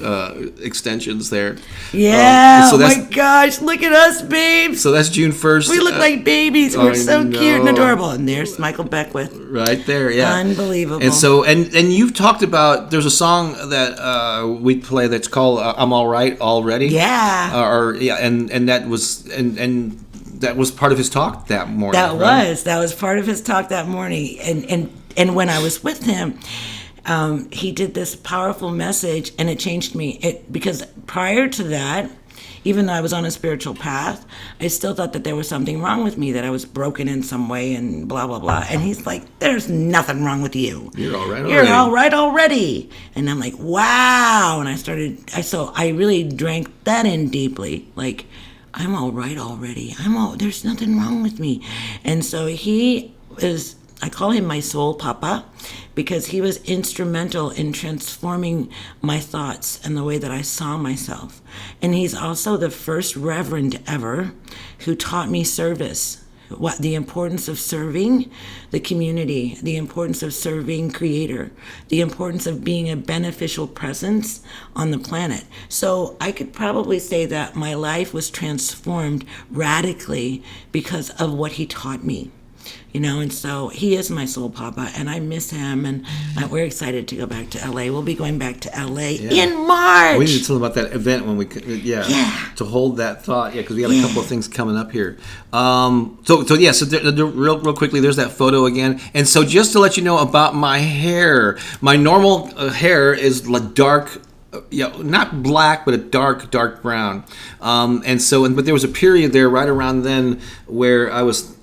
S1: extensions there.
S2: Yeah. Oh my gosh, look at us, babes.
S1: So that's June 1st.
S2: We look like babies. We're so cute and adorable. And there's Michael Beckwith.
S1: Right there, yeah.
S2: Unbelievable.
S1: And so, and you've talked about, there's a song that we play that's called I'm All Right Already.
S2: Yeah.
S1: And that was, and that was part of his talk that morning.
S2: That was part of his talk that morning. And when I was with him, he did this powerful message, and it changed me. Because prior to that, even though I was on a spiritual path, I still thought that there was something wrong with me, that I was broken in some way and blah, blah, blah. And he's like, there's nothing wrong with you.
S1: You're all right already.
S2: You're all right already. And I'm like, wow. And I really drank that in deeply. Like, I'm all right already. There's nothing wrong with me. And so I call him my soul papa, because he was instrumental in transforming my thoughts and the way that I saw myself. And he's also the first reverend ever who taught me service, the importance of serving the community, the importance of serving Creator, the importance of being a beneficial presence on the planet. So I could probably say that my life was transformed radically because of what he taught me. And so he is my soul papa, and I miss him, and we're excited to go back to LA. We'll be going back to LA in March.
S1: We need to tell them about that event when to hold that thought, because we got a couple of things coming up here. Real quickly, there's that photo again. And so just to let you know about my hair, my normal hair is like dark, not black, but a dark brown. But there was a period there right around then where I was,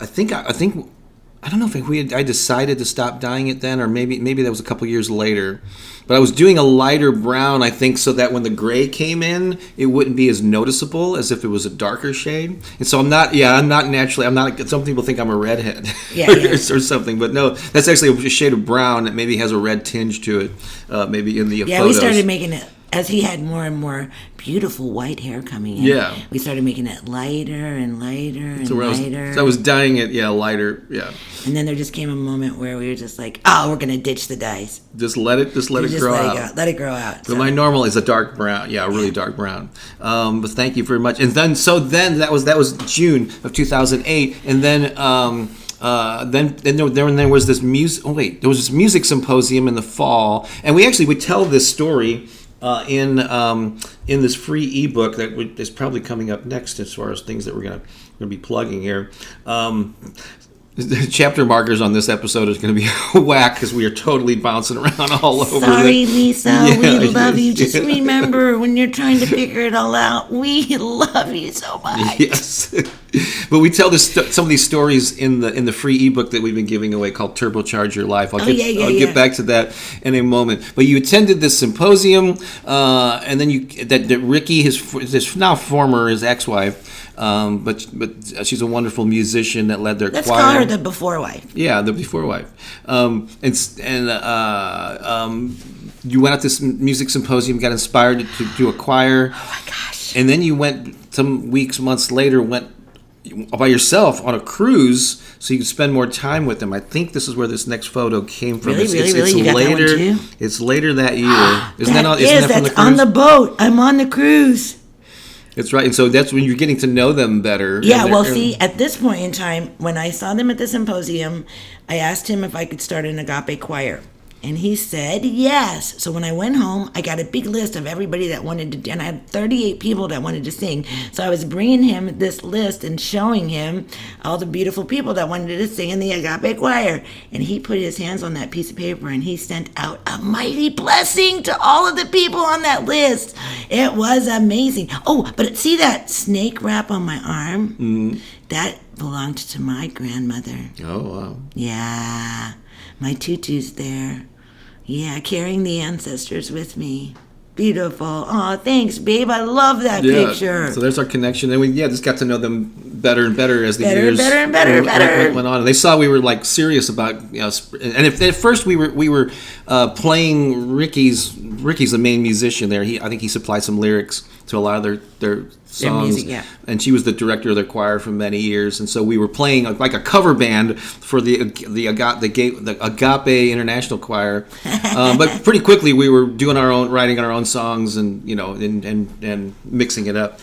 S1: I think I don't know if I decided to stop dyeing it then, or maybe that was a couple years later. But I was doing a lighter brown, I think, so that when the gray came in, it wouldn't be as noticeable as if it was a darker shade. And so I'm not naturally, some people think I'm a redhead or something, but no, that's actually a shade of brown that maybe has a red tinge to it, maybe in the photos.
S2: Yeah, we started making it. As he had more and more beautiful white hair coming in, we started making it lighter and lighter and lighter.
S1: I was dyeing it, lighter,
S2: And then there just came a moment where we were just like, oh, we're going to ditch the dyes.
S1: Just let it grow out.
S2: Let it grow out.
S1: So my normal is a dark brown, really dark brown. But thank you very much. And then that was June of 2008, and then. Then there was this music symposium in the fall, and we would tell this story in this free ebook that is probably coming up next as far as things that we're going to be plugging here. The chapter markers on this episode is going to be whack because we are totally bouncing around all over.
S2: Sorry, Lisa. We love you.
S1: yes,
S2: Just
S1: yeah.
S2: remember, when you're trying to figure it all out, we love you so much.
S1: Yes, but we tell some of these stories in the free ebook that we've been giving away called Turbocharge Your Life. I'll get back to that in a moment. But you attended this symposium, and then that Ricky, his now former, his ex-wife. But she's a wonderful musician that led their
S2: Let's
S1: choir.
S2: call her the before wife.
S1: Yeah, the before wife. You went at this music symposium, got inspired to do a choir.
S2: Oh my gosh.
S1: And then you went some months later, went by yourself on a cruise so you could spend more time with them. I think this is where this next photo came from.
S2: Really?
S1: It's
S2: You got that one
S1: later.
S2: too?
S1: It's later that year. Isn't that from the
S2: That's
S1: cruise?
S2: on the boat. I'm on the cruise.
S1: That's right. And so that's when you're getting to know them better.
S2: Yeah,
S1: And
S2: well,
S1: they're-
S2: see, at this point in time, when I saw them at the symposium, I asked him if I could start an agape choir. And he said yes. So when I went home, I got a big list of everybody that wanted to, and I had 38 people that wanted to sing. So I was bringing him this list and showing him all the beautiful people that wanted to sing in the agape choir. And he put his hands on that piece of paper and he sent out a mighty blessing to all of the people on that list. It was amazing. Oh, but see that snake wrap on my arm? Mm. That belonged to my grandmother.
S1: Oh, wow.
S2: Yeah, my tutu's there. Yeah, carrying the ancestors with me. Beautiful. Oh, thanks, babe. I love that picture.
S1: So there's our connection. And we just got to know them better and better as the years
S2: better.
S1: went on. And they saw we were like serious about, and at first we were playing Ricky's the main musician there. I think he supplied some lyrics to a lot of their songs.
S2: music, yeah.
S1: And she was the director of their choir for many years. And so we were playing like a cover band for the Agape International Choir. But pretty quickly we were writing our own songs and and mixing it up.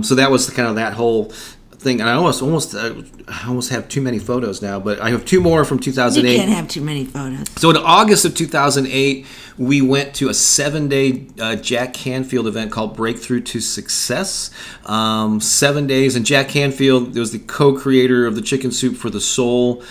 S1: So that was kind of that whole thing. And I almost have too many photos now, but I have two more from 2008.
S2: You can't have too many photos.
S1: So in August of 2008, we went to a 7-day Jack Canfield event called Breakthrough to Success. 7 days, and Jack Canfield was the co-creator of the Chicken Soup for the Soul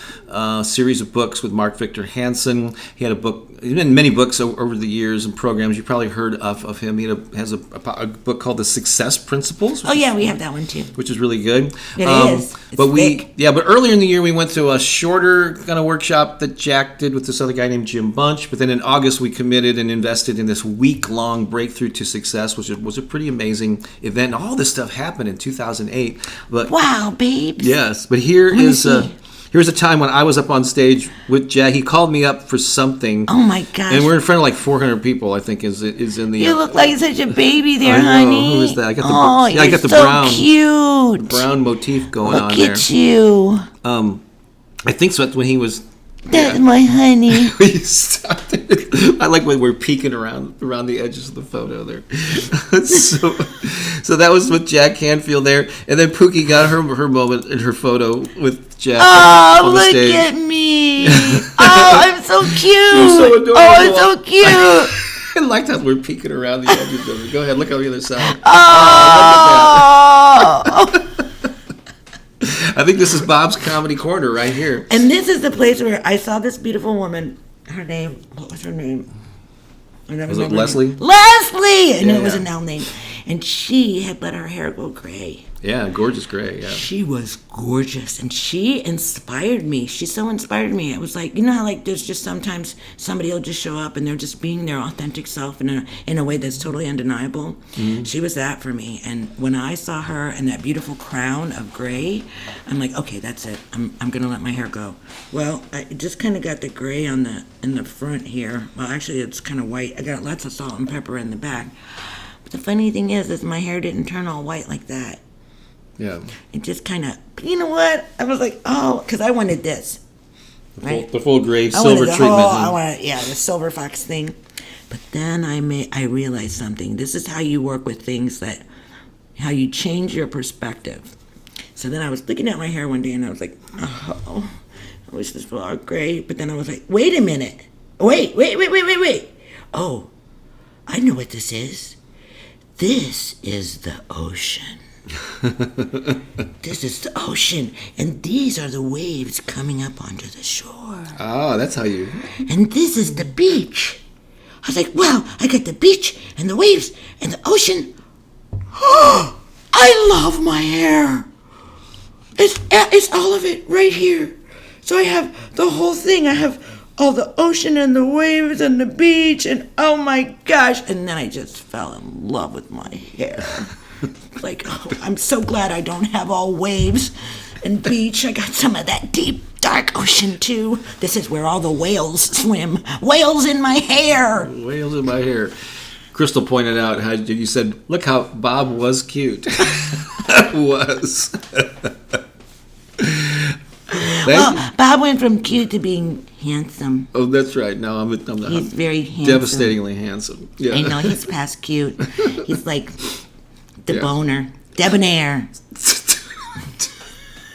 S1: series of books with Mark Victor Hansen. He had a book. He's been in many books over the years and programs. You probably heard of him. He has a book called The Success Principles.
S2: Oh yeah, we have that one too.
S1: Which is really good.
S2: It is. It's
S1: but
S2: thick.
S1: but earlier in the year we went to a shorter kind of workshop that Jack did with this other guy named Jim Bunch. But then in August we committed and invested in this week-long Breakthrough to Success, which was a pretty amazing event. And all this stuff happened in 2008. But
S2: wow, babes.
S1: yes, but here's a time when I was up on stage with Jack. He called me up for something.
S2: Oh my gosh.
S1: And we're in front of like 400 people, I think, is in the.
S2: You look like such a baby there,
S1: I know.
S2: honey.
S1: Who is that? I got the
S2: I
S1: got the
S2: so
S1: brown
S2: cute.
S1: brown motif going
S2: Look
S1: on there.
S2: at you.
S1: I think so. That's when he was.
S2: That's my honey.
S1: We started. I like when we're peeking around the edges of the photo there. so that was with Jack Canfield there, and then Pooki got her moment in her photo with Jack
S2: Oh,
S1: on the
S2: look
S1: stage.
S2: at me. Oh, I'm so cute.
S1: You're so adorable.
S2: Oh, I'm so cute.
S1: I like that we're peeking around the edges of it. Go ahead, look on the other side.
S2: Oh.
S1: I think this is Bob's Comedy Corner right here.
S2: And this is the place where I saw this beautiful woman. Her name, what was her name? I never
S1: Was it
S2: remember her
S1: Leslie?
S2: name. Leslie! I knew it was
S1: Yeah.
S2: a noun name. And she had let her hair go gray.
S1: Yeah, gorgeous gray. Yeah.
S2: She was gorgeous, and she inspired me. She so inspired me. It was like, you know how like there's just sometimes somebody will just show up and they're just being their authentic self in a way that's totally undeniable. Mm-hmm. She was that for me. And when I saw her and that beautiful crown of gray, I'm like, okay, that's it. I'm gonna let my hair go. Well, I just kind of got the gray in the front here. Well, actually, it's kind of white. I got lots of salt and pepper in the back. But the funny thing is my hair didn't turn all white like that.
S1: Yeah.
S2: It just kind of, you know what? I was like, oh, because I wanted this. Right?
S1: The full gray
S2: I
S1: silver
S2: wanted the
S1: treatment.
S2: whole,
S1: huh?
S2: I wanted, the silver fox thing. But then I realized something. This is how you work with things how you change your perspective. So then I was looking at my hair one day and I was like, oh, I wish this were all gray. But then I was like, wait a minute. Wait. Oh, I know what this is. This is the ocean. This is the ocean, and these are the waves coming up onto the shore.
S1: Oh, that's how you...
S2: And this is the beach. I was like, wow, I got the beach and the waves and the ocean. Oh, I love my hair. It's all of it right here. So I have the whole thing. I have all the ocean and the waves and the beach and oh my gosh. And then I just fell in love with my hair. Like, oh, I'm so glad I don't have all waves and beach. I got some of that deep, dark ocean too. This is where all the whales swim. Whales in my hair.
S1: Whales in my hair. Crystal pointed out how you said, look how Bob was cute. Was.
S2: Well, Bob went from cute to being handsome.
S1: Oh, that's right. No, I'm
S2: He's very handsome.
S1: Devastatingly handsome. Yeah.
S2: I know, he's past cute. He's like the boner. Debonair.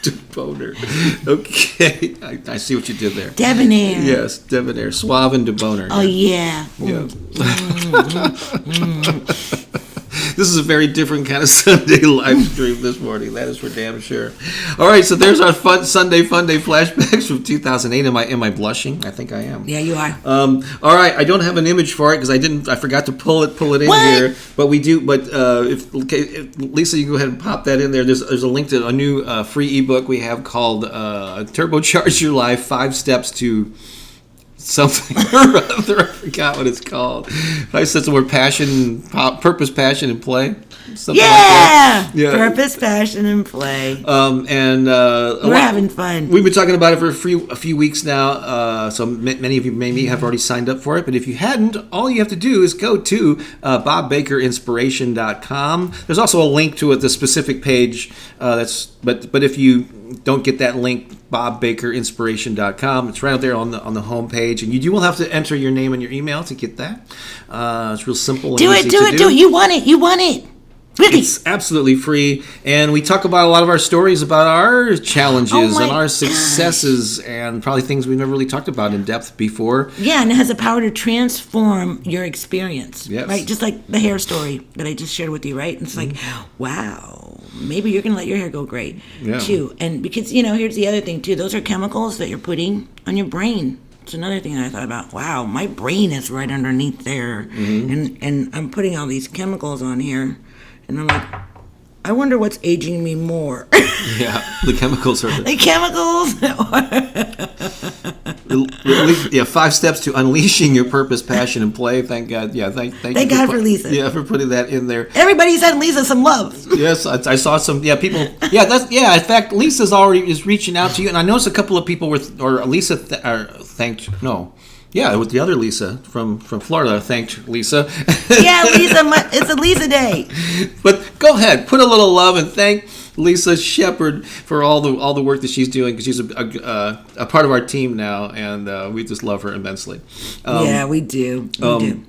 S1: Debonair. Okay. I see what you did there.
S2: Debonair.
S1: Yes, debonair. Suave and debonair.
S2: Oh, yeah.
S1: Yeah. This is a very different kind of Sunday live stream this morning. That is for damn sure. All right, so there's our Sunday Funday flashbacks from 2008. Am I blushing? I think I am.
S2: Yeah, you are.
S1: All right, I don't have an image for it because I forgot to pull it in
S2: What?
S1: here. But we do. But if Lisa, you go ahead and pop that in there. There's a link to a new free ebook we have called "Turbocharge Your Life: 5 Steps to." Something or other. I forgot what it's called. I said some more purpose, passion, and play. Something like that. Yeah.
S2: Purpose, passion, and play. We're having fun.
S1: We've been talking about it for a few weeks now. So many of you maybe have already signed up for it. But if you hadn't, all you have to do is go to bobbakerinspiration.com. There's also a link to the specific page. But if you don't get that link, bobbakerinspiration.com. It's right out there on the home page, and you will have to enter your name and your email to get that. It's real simple and easy to do.
S2: You want it. Really?
S1: It's absolutely free, and we talk about a lot of our stories about our challenges and our successes and probably things we've never really talked about in depth before.
S2: Yeah, and it has the power to transform your experience.
S1: Yes.
S2: Right? Just like the hair story that I just shared with you, right? It's like, wow, maybe you're going to let your hair go gray, too. And because, here's the other thing, too. Those are chemicals that you're putting on your brain. It's another thing that I thought about. Wow, my brain is right underneath there. Mm-hmm. And I'm putting all these chemicals on here. And I'm like, I wonder what's aging me more.
S1: Yeah, the chemicals are...
S2: The chemicals?
S1: 5 steps to unleashing your purpose, passion, and play. Thank God. Yeah, thank
S2: you God for Lisa.
S1: Yeah, for putting that in there.
S2: Everybody sent Lisa some love.
S1: Yes, I saw some. Yeah, people. Yeah, in fact, Lisa's already is reaching out to you, and I noticed a couple of people Lisa thanked. No. Yeah, with the other Lisa from Florida, thanked Lisa.
S2: Yeah, Lisa, it's a Lisa day.
S1: But go ahead, put a little love and thank Lisa Shepard for all the work that she's doing, because she's a part of our team now, and we just love her immensely.
S2: Yeah, we do. We do.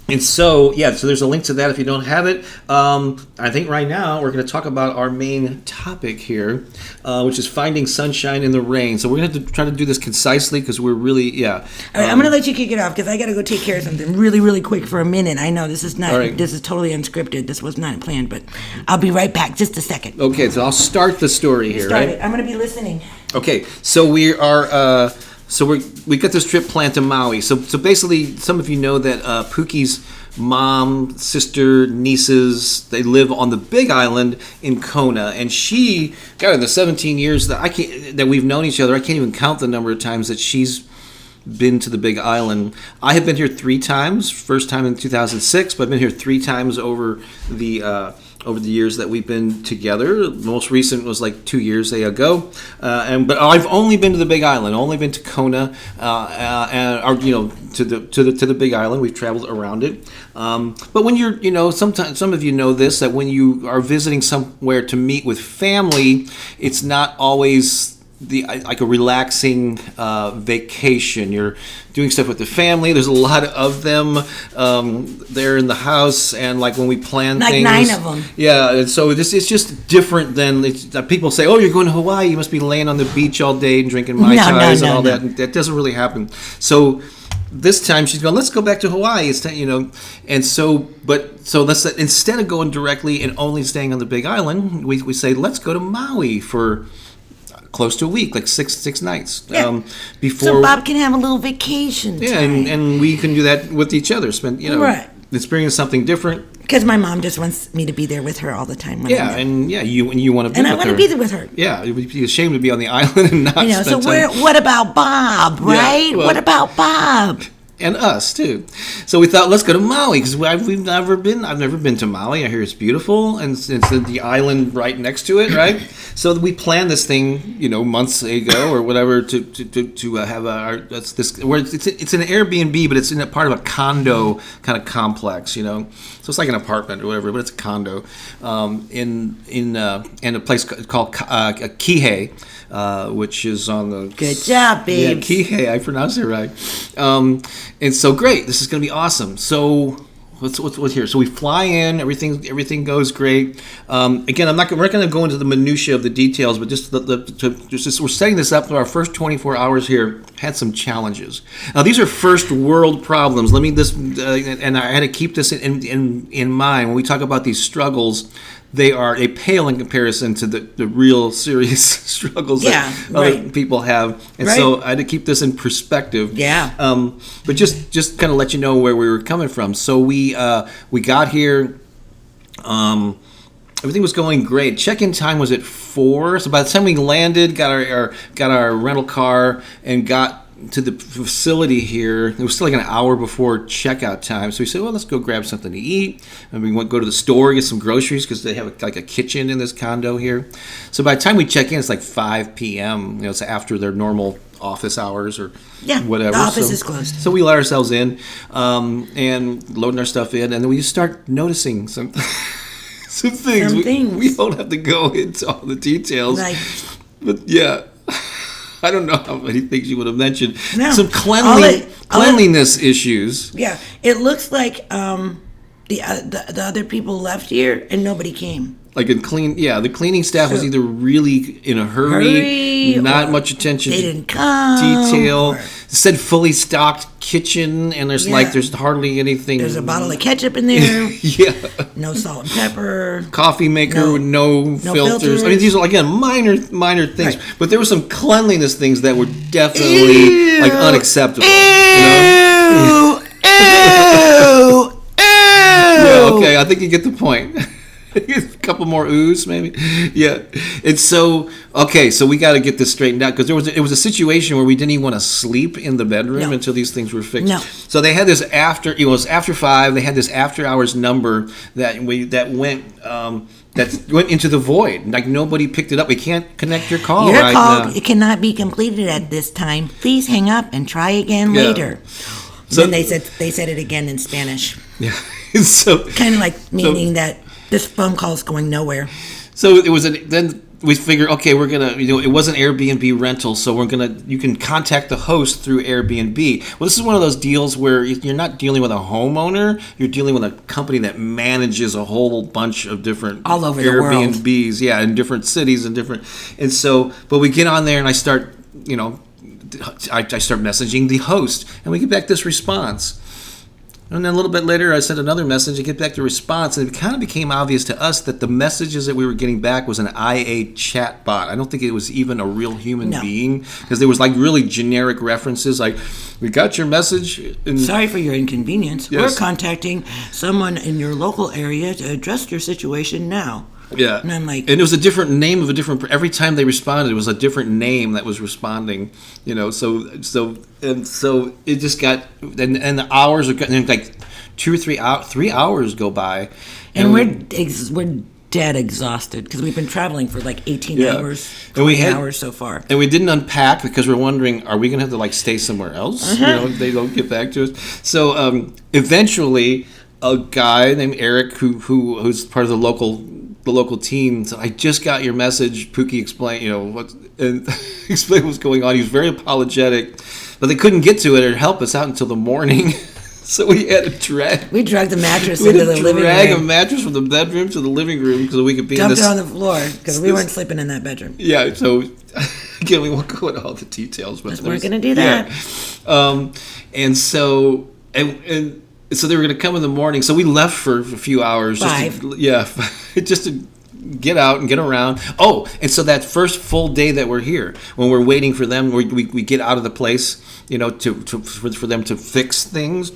S1: And so there's a link to that if you don't have it. I think right now we're going to talk about our main topic here, which is finding sunshine in the rain. So we're going to have to try to do this concisely because we're really,
S2: All right, I'm going to let you kick it off because I got to go take care of something really, really quick for a minute. I know this is not, This is totally unscripted. This was not planned, but I'll be right back. Just a second.
S1: Okay, so I'll start the story here, right?
S2: I'm going to be listening.
S1: Okay, so we are... we got this trip planned to Maui. So basically, some of you know that Pooki's mom, sister, nieces, they live on the Big Island in Kona. And she, God, in the 17 years that we've known each other, I can't even count the number of times that she's been to the Big Island. I have been here 3 times. First time in 2006, but I've been here 3 times over the years that we've been together. The most recent was like 2 years ago. But I've only been to the Big Island, only been to Kona, to the Big Island. We've traveled around it. But when you're, sometimes some of you know this, that when you are visiting somewhere to meet with family, it's not always like a relaxing vacation. You're doing stuff with the family. There's a lot of them there in the house, and like when we plan
S2: Like
S1: things,
S2: 9 of them.
S1: Yeah, and so it's just different than people say. Oh, you're going to Hawaii. You must be laying on the beach all day and drinking mai tais and all that. And that doesn't really happen. So this time she's going, let's go back to Hawaii. It's and so let's instead of going directly and only staying on the Big Island, we say let's go to Maui for close to a week, like six nights.
S2: Yeah.
S1: Before,
S2: so Bob can have a little vacation time.
S1: Yeah, and we can do that with each other. Spend
S2: Right.
S1: experience something different.
S2: Because my mom just wants me to be there with her all the time.
S1: You want to be
S2: and
S1: with
S2: I want
S1: her.
S2: to be there with her.
S1: Yeah, it would be a shame to be on the island and not
S2: So
S1: spend time.
S2: what about Bob, right?
S1: well-
S2: What about Bob?
S1: And us too. So we thought, let's go to Maui because I've never been to Maui. I hear it's beautiful, and it's the island right next to it, right? So we planned this thing, months ago or whatever to have where it's an Airbnb, but it's in a part of a condo kind of complex, So it's like an apartment or whatever, but it's a condo in a place called Kihei. Which is on the...
S2: Good job, babes.
S1: Yeah, Kihei, I pronounced it right. And so great, this is going to be awesome. So what's here? So we fly in, everything goes great. Again, we're not going to go into the minutia of the details, but just we're setting this up for our first 24 hours here. Had some challenges. Now these are first world problems. And I had to keep this in mind when we talk about these struggles. They pale in comparison to the real serious struggles that other people have, and so I had to keep this in perspective.
S2: Yeah.
S1: But just kind of let you know where we were coming from. So we got here. Everything was going great. Check-in time was at 4. So by the time we landed, got our rental car and got to the facility here, it was still like an hour before checkout time. So we said, well, let's go grab something to eat. And we went go to the store, get some groceries because they have like a kitchen in this condo here. So by the time we check in, it's like 5 p.m. It's after their normal office hours or whatever.
S2: The office is closed.
S1: So we let ourselves in and loading our stuff in, and then we just start noticing some things. We don't have to go into all the details. But yeah. I don't know how many things you would have mentioned.
S2: No.
S1: Some cleanliness issues.
S2: Yeah, it looks like the other people left here and nobody came.
S1: Like the cleaning staff was either really in a hurry not much attention
S2: they
S1: to
S2: didn't come,
S1: detail. It said fully stocked kitchen, and there's hardly anything.
S2: There's a bottle of ketchup in there.
S1: Yeah.
S2: No salt and pepper.
S1: Coffee maker with no filters. I mean, these are again minor things,
S2: Right.
S1: but there were some cleanliness things that were definitely unacceptable.
S2: Ew.
S1: Yeah, okay, I think you get the point. A couple more oohs, maybe. Yeah. And so we got to get this straightened out because it was a situation where we didn't even want to sleep in the bedroom until these things were fixed.
S2: No.
S1: So they had this after 5. They had this after hours number that went into the void. Like nobody picked it up. We can't connect your call
S2: Your
S1: right
S2: call
S1: now.
S2: It cannot be completed at this time. Please hang up and try again later.
S1: So
S2: then they said it again in Spanish.
S1: Yeah. So
S2: kind of like meaning that this phone call is going nowhere.
S1: So it was then we figured, okay, we're gonna, it was an Airbnb rental, so you can contact the host through Airbnb. Well, this is one of those deals where you're not dealing with a homeowner, you're dealing with a company that manages a whole bunch of different
S2: all over the world.
S1: Airbnbs, in different cities and so, but we get on there and I start, I start messaging the host, and we get back this response. And then a little bit later, I sent another message and get back the response. And it kind of became obvious to us that the messages that we were getting back was an IA chat bot. I don't think it was even a real human being because there was like really generic references like, we got your message. And
S2: sorry for your inconvenience.
S1: Yes.
S2: We're contacting someone in your local area to address your situation now.
S1: Yeah.
S2: And I'm like...
S1: And it was a different name of a different... Every time they responded, it was a different name that was responding, so it just got... And the hours are... And like 2 or 3 hours... 3 hours go by.
S2: And we're dead exhausted because we've been traveling for like 18 hours, 20 hours so far.
S1: And we didn't unpack because we're wondering, are we going to have to like stay somewhere else? If they don't get back to us. So eventually... a guy named Eric who's part of the local the local team said, "I just got your message." Pooki explained, and explained what's going on. He was very apologetic, but they couldn't get to it or help us out until the morning. So we had to drag.
S2: We dragged the mattress into the living room.
S1: Drag a mattress from the bedroom to the living room so we could be
S2: dumped it on the floor because we weren't sleeping in that bedroom.
S1: Yeah. So again, we won't go into all the details, but
S2: we're going to do that.
S1: Yeah. And so so they were going to come in the morning. So we left for a few hours. Just to get out and get around. Oh, and so that first full day that we're here, when we're waiting for them, we get out of the place, for them to fix things.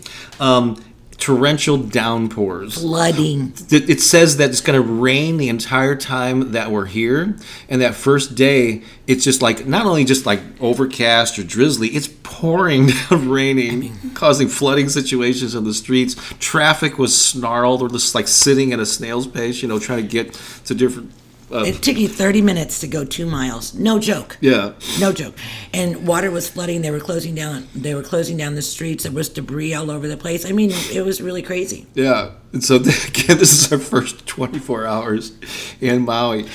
S1: Torrential downpours.
S2: Flooding.
S1: It says that it's going to rain the entire time that we're here. And that first day, it's just like, not only just like overcast or drizzly, it's pouring down raining, causing flooding situations on the streets. Traffic was snarled or just like sitting at a snail's pace, trying to get to different...
S2: it took you 30 minutes to go 2 miles. No joke.
S1: Yeah.
S2: No joke. And water was flooding. They were closing down the streets. There was debris all over the place. I mean, it was really crazy.
S1: Yeah. And so again, this is our first 24 hours in Maui.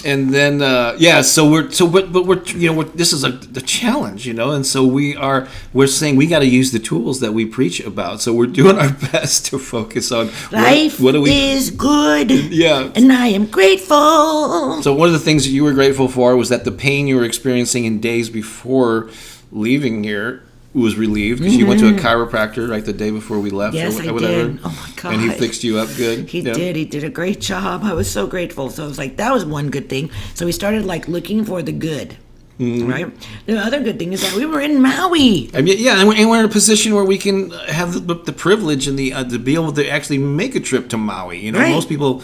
S1: And then this is the challenge, and so we're saying we got to use the tools that we preach about. So we're doing our best to focus on
S2: life is good.
S1: Yeah.
S2: And I am grateful.
S1: So one of the things that you were grateful for was that the pain you were experiencing in days before leaving here was relieved because you went to a chiropractor right the day before we left.
S2: Yes,
S1: or whatever.
S2: I did. Oh my God.
S1: And he fixed you up good.
S2: He did. He did a great job. I was so grateful. So it was like, that was one good thing. So we started like looking for the good. Right. The other good thing is that we were in Maui.
S1: I mean, yeah, and we're in a position where we can have the privilege and to be able to actually make a trip to Maui.
S2: Right.
S1: Most people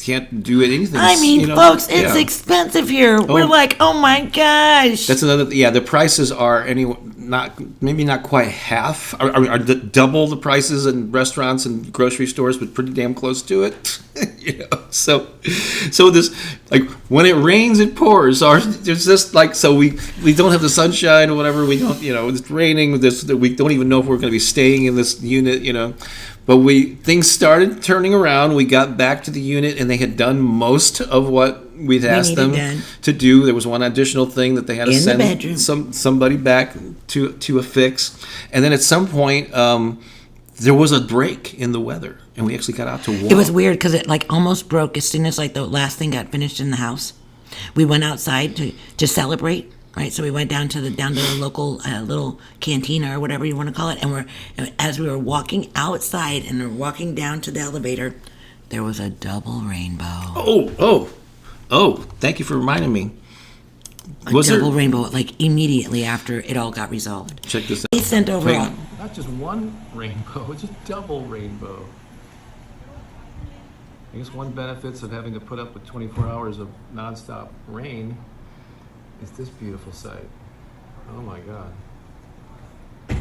S1: can't do anything.
S2: I mean, folks, it's expensive here. We're like, oh my gosh.
S1: That's another. Yeah, the prices are maybe not quite half, are double the prices in restaurants and grocery stores, but pretty damn close to it. So this, like, when it rains, it pours. There's just like, so we don't have the sunshine or whatever. We don't, it's raining. We don't even know if we're going to be staying in this unit. But things started turning around. We got back to the unit, and they had done most of what we'd asked them to do. There was one additional thing that they had to send somebody back to a fix. And then at some point, there was a break in the weather, and we actually got out to walk.
S2: It was weird because it like almost broke as soon as like the last thing got finished in the house. We went outside to celebrate. Right, so we went down to the local little cantina or whatever you want to call it, and as we were walking outside and we're walking down to the elevator, there was a double rainbow.
S1: Oh! Thank you for reminding me.
S2: Double rainbow, like immediately after it all got resolved.
S1: Check this out.
S2: They sent over
S5: Not just one rainbow, just double rainbow. I guess one benefits of having to put up with 24 hours of nonstop rain is this beautiful sight. Oh my God. A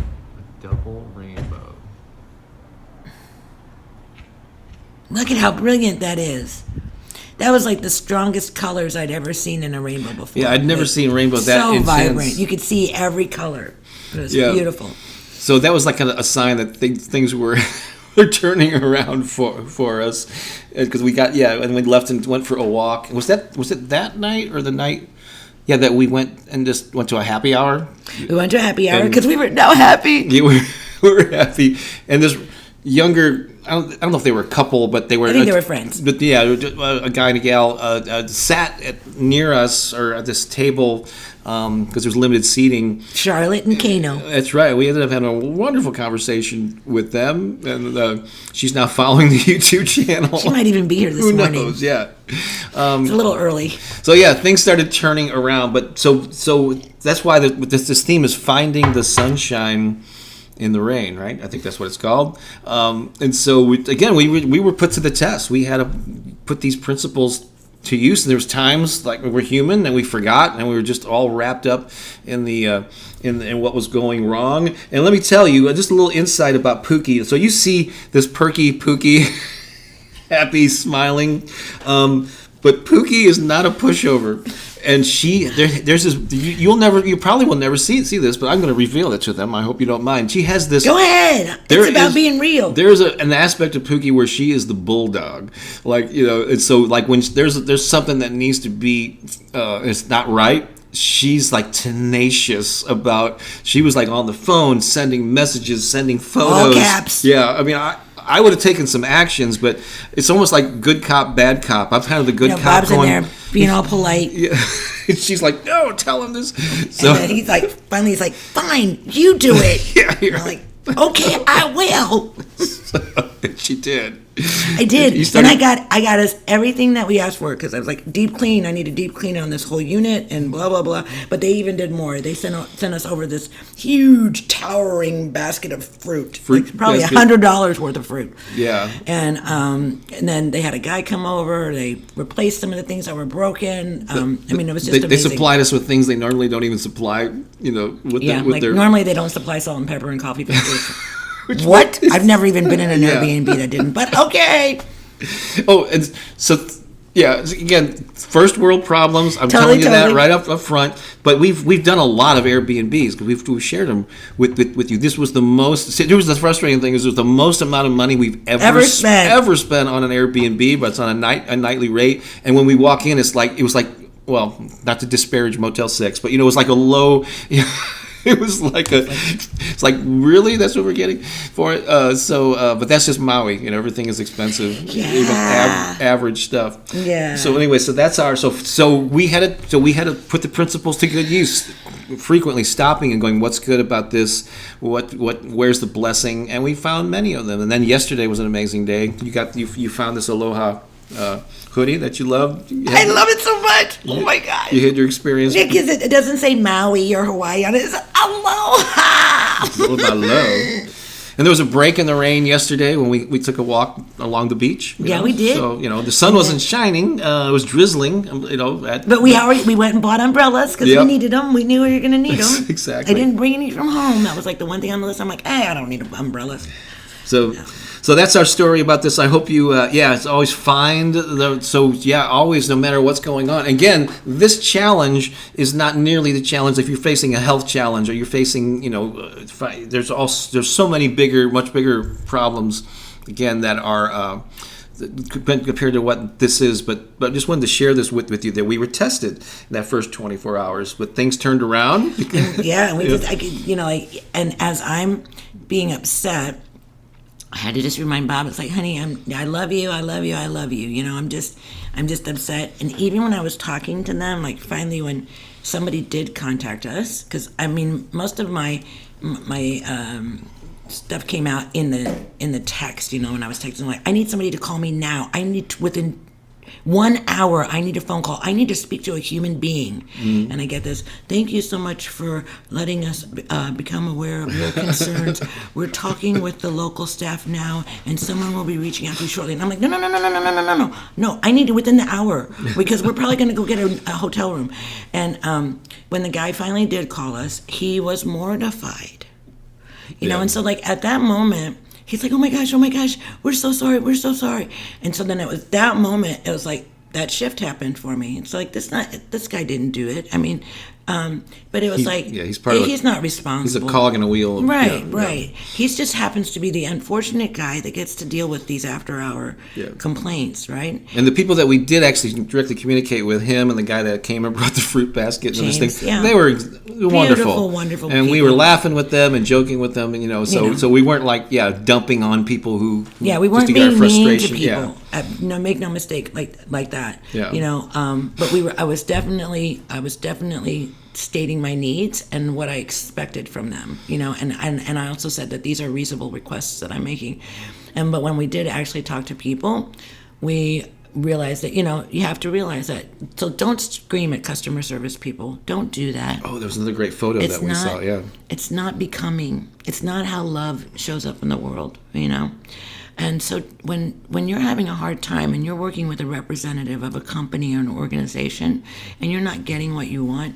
S5: double rainbow.
S2: Look at how brilliant that is. That was like the strongest colors I'd ever seen in a rainbow before.
S1: Yeah, I'd never seen rainbow that
S2: so
S1: intense.
S2: Vibrant. You could see every color. It was beautiful.
S1: So that was like a sign that things were turning around for us, because we got and we left and went for a walk. Was it that night or the night? Yeah, that we went and just went to a happy hour.
S2: We went to a happy hour because we were now happy.
S1: Yeah, we were happy. And this younger, I don't know if they were a couple, but they were.
S2: I think they were friends.
S1: But yeah, a guy and a gal sat near us or at this table because there was limited seating.
S2: Charlotte and Kano.
S1: That's right. We ended up having a wonderful conversation with them, and she's now following the YouTube channel.
S2: She might even be here this morning.
S1: Who knows? Yeah.
S2: It's a little early.
S1: So yeah, things started turning around, but so that's why this theme is finding the sunshine in the rain, right? I think that's what it's called. And so we were put to the test. We had to put these principles to use. And there was times like we're human and we forgot, and we were just all wrapped up in in what was going wrong. And let me tell you just a little insight about Pooki. So you see this perky Pooki, happy, smiling. But Pooki is not a pushover. And there's this. You probably will never see this, but I'm going to reveal it to them. I hope you don't mind. She has this.
S2: Go ahead. It's about being real.
S1: There's an aspect of Pooki where she is the bulldog, like and so like when there's something that needs to be, it's not right. She's like tenacious about. She was like on the phone, sending messages, sending photos.
S2: All caps.
S1: Yeah, I mean, I would have taken some actions, but it's almost like good cop, bad cop. I'm kind of the good cop.
S2: Bob's in there being all polite.
S1: Yeah. She's like, no, tell him this. So
S2: and then he's like, fine, you do it.
S1: Yeah, you're
S2: I'm like, okay, I will.
S1: She did.
S2: I did, and I got us everything that we asked for because I was like, deep clean. I need a deep clean on this whole unit and blah blah blah. But they even did more. They sent us over this huge, towering basket of fruit, like probably $100 worth of fruit.
S1: Yeah.
S2: And then they had a guy come over. They replaced some of the things that were broken. I mean, it was just amazing.
S1: They supplied us with things they normally don't even supply. With their
S2: normally they don't supply salt and pepper and coffee filters. What? I've never even been in an Airbnb that didn't, but okay.
S1: Oh, and so, yeah, again, first world problems. I'm telling you that right up front. But we've done a lot of Airbnbs because we've shared them with you. This was the most. Here was the frustrating thing: is it was the most amount of money we've ever spent on an Airbnb, but it's on a nightly rate. And when we walk in, it was like, well, not to disparage Motel 6, but it was like a low. It was like it's like, really? That's what we're getting for it? But that's just Maui. Everything is expensive.
S2: Yeah.
S1: Even average stuff.
S2: Yeah.
S1: So anyway, that's so we had to put the principles to good use, frequently stopping and going, what's good about this? Where's the blessing? And we found many of them. And then yesterday was an amazing day. You found this Aloha hoodie that you loved.
S2: I love it so much. Oh my God.
S1: You had your experience.
S2: Because it doesn't say Maui or Hawaii on it. It's Aloha.
S1: It's all about love. And there was a break in the rain yesterday when we took a walk along the beach.
S2: Yeah, we did.
S1: So, the sun wasn't shining. It was drizzling,
S2: But we went and bought umbrellas because we needed them. We knew we were going to need them.
S1: Exactly.
S2: I didn't bring any from home. That was like the one thing on the list. I'm like, I don't need umbrellas.
S1: So that's our story about this. I hope you, it's always always, no matter what's going on. Again, this challenge is not nearly the challenge if you're facing a health challenge or you're facing, there's so many much bigger problems, again, that are compared to what this is. But I just wanted to share this with you that we were tested in that first 24 hours, but things turned around.
S2: Yeah, and as I'm being upset, I had to just remind Bob, it's like, honey, I love you. I'm just upset. And even when I was talking to them, like finally when somebody did contact us, because I mean, most of my stuff came out in the text, when I was texting, like, I need somebody to call me now. I need within 1 hour, I need a phone call. I need to speak to a human being. Mm-hmm. And I get this, thank you so much for letting us become aware of your concerns. We're talking with the local staff now, and someone will be reaching out to you shortly. And I'm like, no, I need it within the hour, because we're probably going to go get a hotel room. And when the guy finally did call us, he was mortified. And so like at that moment, he's like, oh my gosh, we're so sorry. And so then it was that moment, it was like that shift happened for me. It's like, this guy didn't do it. I mean, but it was he's not responsible.
S1: He's a cog in a wheel.
S2: Right. He just happens to be the unfortunate guy that gets to deal with these after-hour complaints, right?
S1: And the people that we did actually directly communicate with, him and the guy that came and brought the fruit basket and
S2: James,
S1: this thing, they were wonderful.
S2: Wonderful
S1: and
S2: people.
S1: we were laughing with them and joking with them, and so we weren't like dumping on people who
S2: we weren't
S1: just to
S2: being
S1: get our frustration.
S2: mean to people. No, make no mistake, like that.
S1: Yeah.
S2: But I was definitely stating my needs and what I expected from them, and I also said that these are reasonable requests that I'm making. But when we did actually talk to people, we realized that, you have to realize that. So don't scream at customer service people. Don't do that.
S1: Oh, there was another great photo that we saw, yeah.
S2: It's not becoming. It's not how love shows up in the world, And so when you're having a hard time and you're working with a representative of a company or an organization and you're not getting what you want,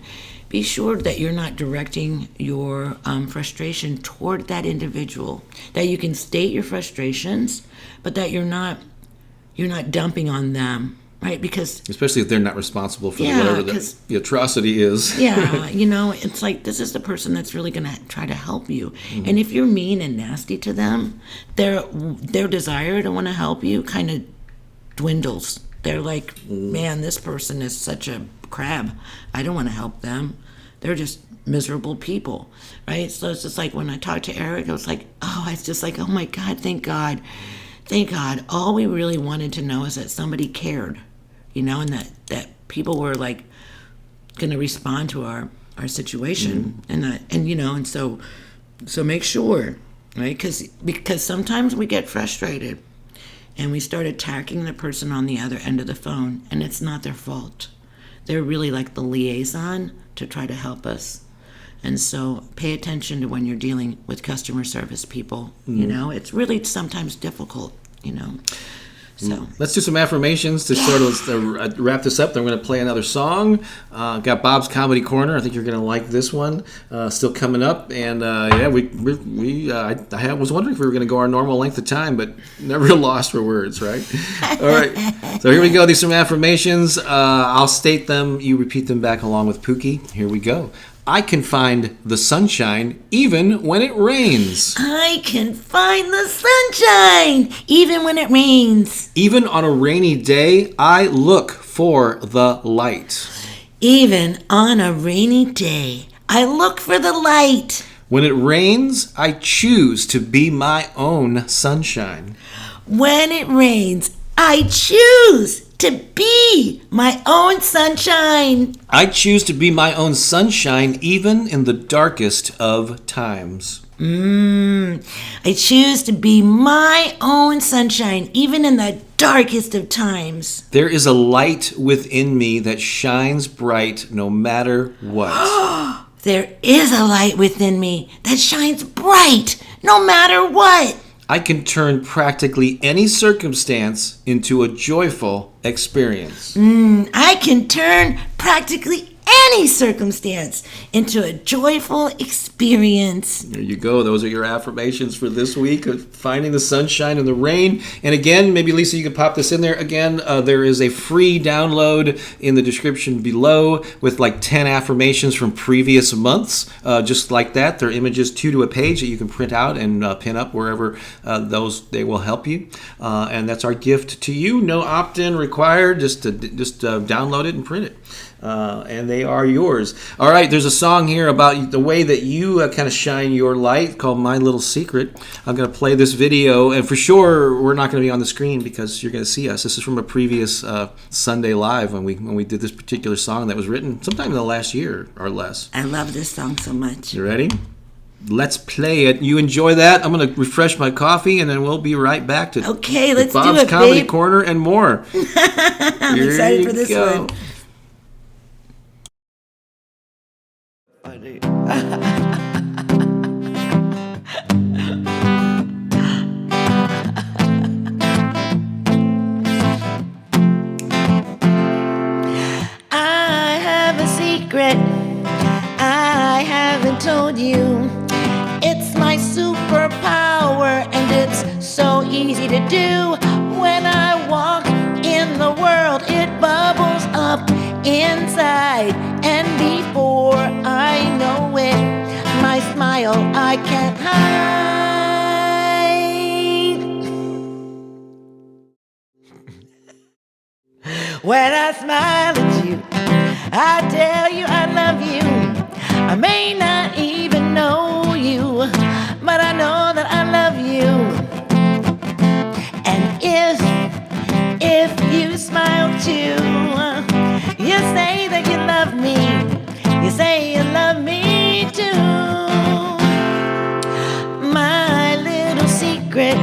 S2: be sure that you're not directing your frustration toward that individual, that you can state your frustrations, but that you're not dumping on them, right? Because
S1: especially if they're not responsible for
S2: Yeah,
S1: whatever
S2: 'cause-
S1: the atrocity is.
S2: yeah, it's like this is the person that's really going to try to help you. And if you're mean and nasty to them, their desire to want to help you kind of dwindles. They're like, man, this person is such a crab. I don't want to help them. They're just miserable people, right? So it's just like when I talked to Eric, I was like, it's just like, oh my God, thank God. Thank God. All we really wanted to know is that somebody cared, and that people were like going to respond to our situation, and so make sure, right? Because sometimes we get frustrated and we start attacking the person on the other end of the phone, and it's not their fault. They're really like the liaison to try to help us. And so pay attention to when you're dealing with customer service people. It's really sometimes difficult, So
S1: Let's do some affirmations to sort of wrap this up. Then we're going to play another song. Got Bob's Comedy Corner. I think you're going to like this one. Still coming up. And I was wondering if we were going to go our normal length of time, but never lost for words, right? All right. So here we go. These are some affirmations. I'll state them. You repeat them back along with Pooki. Here we go. I can find the sunshine even when it rains.
S2: I can find the sunshine even when it rains.
S1: Even on a rainy day, I look for the light.
S2: Even on a rainy day, I look for the light.
S1: When it rains, I choose to be my own sunshine.
S2: When it rains, I choose to be my own sunshine.
S1: I choose to be my own sunshine even in the darkest of times.
S2: I choose to be my own sunshine even in the darkest of times.
S1: There is a light within me that shines bright no matter what.
S2: There is a light within me that shines bright no matter what.
S1: I can turn practically any circumstance into a joyful experience.
S2: I can turn practically any circumstance into a joyful experience.
S1: There you go. Those are your affirmations for this week of finding the sunshine in the rain. And again, maybe Lisa, you could pop this in there again. There is a free download in the description below with like 10 affirmations from previous months. Just like that. They're images 2 to a page that you can print out and pin up wherever they will help you. And that's our gift to you. No opt-in required. Just download it and print it. And they are yours. All right, there's a song here about the way that you kind of shine your light called My Little Secret. I'm going to play this video, and for sure we're not going to be on the screen because you're going to see us. This is from a previous Sunday Live when we did this particular song that was written sometime in the last year or less.
S2: I love this song so much.
S1: You ready? Let's play it. You enjoy that? I'm going to refresh my coffee, and then we'll be right back to
S2: Okay, let's
S1: Bob's
S2: do it,
S1: Comedy
S2: babe.
S1: Corner and more.
S2: I'm excited for this one. I have a secret I haven't told you. It's my superpower and it's so easy to do. When I walk in the world, it bubbles up inside, and before I know it, my smile I can't hide. When I smile at you, I tell you I love you. I may not even know you, but I know that I love you. And if you smile too, you say that you love me. You say you love me too. My little secret,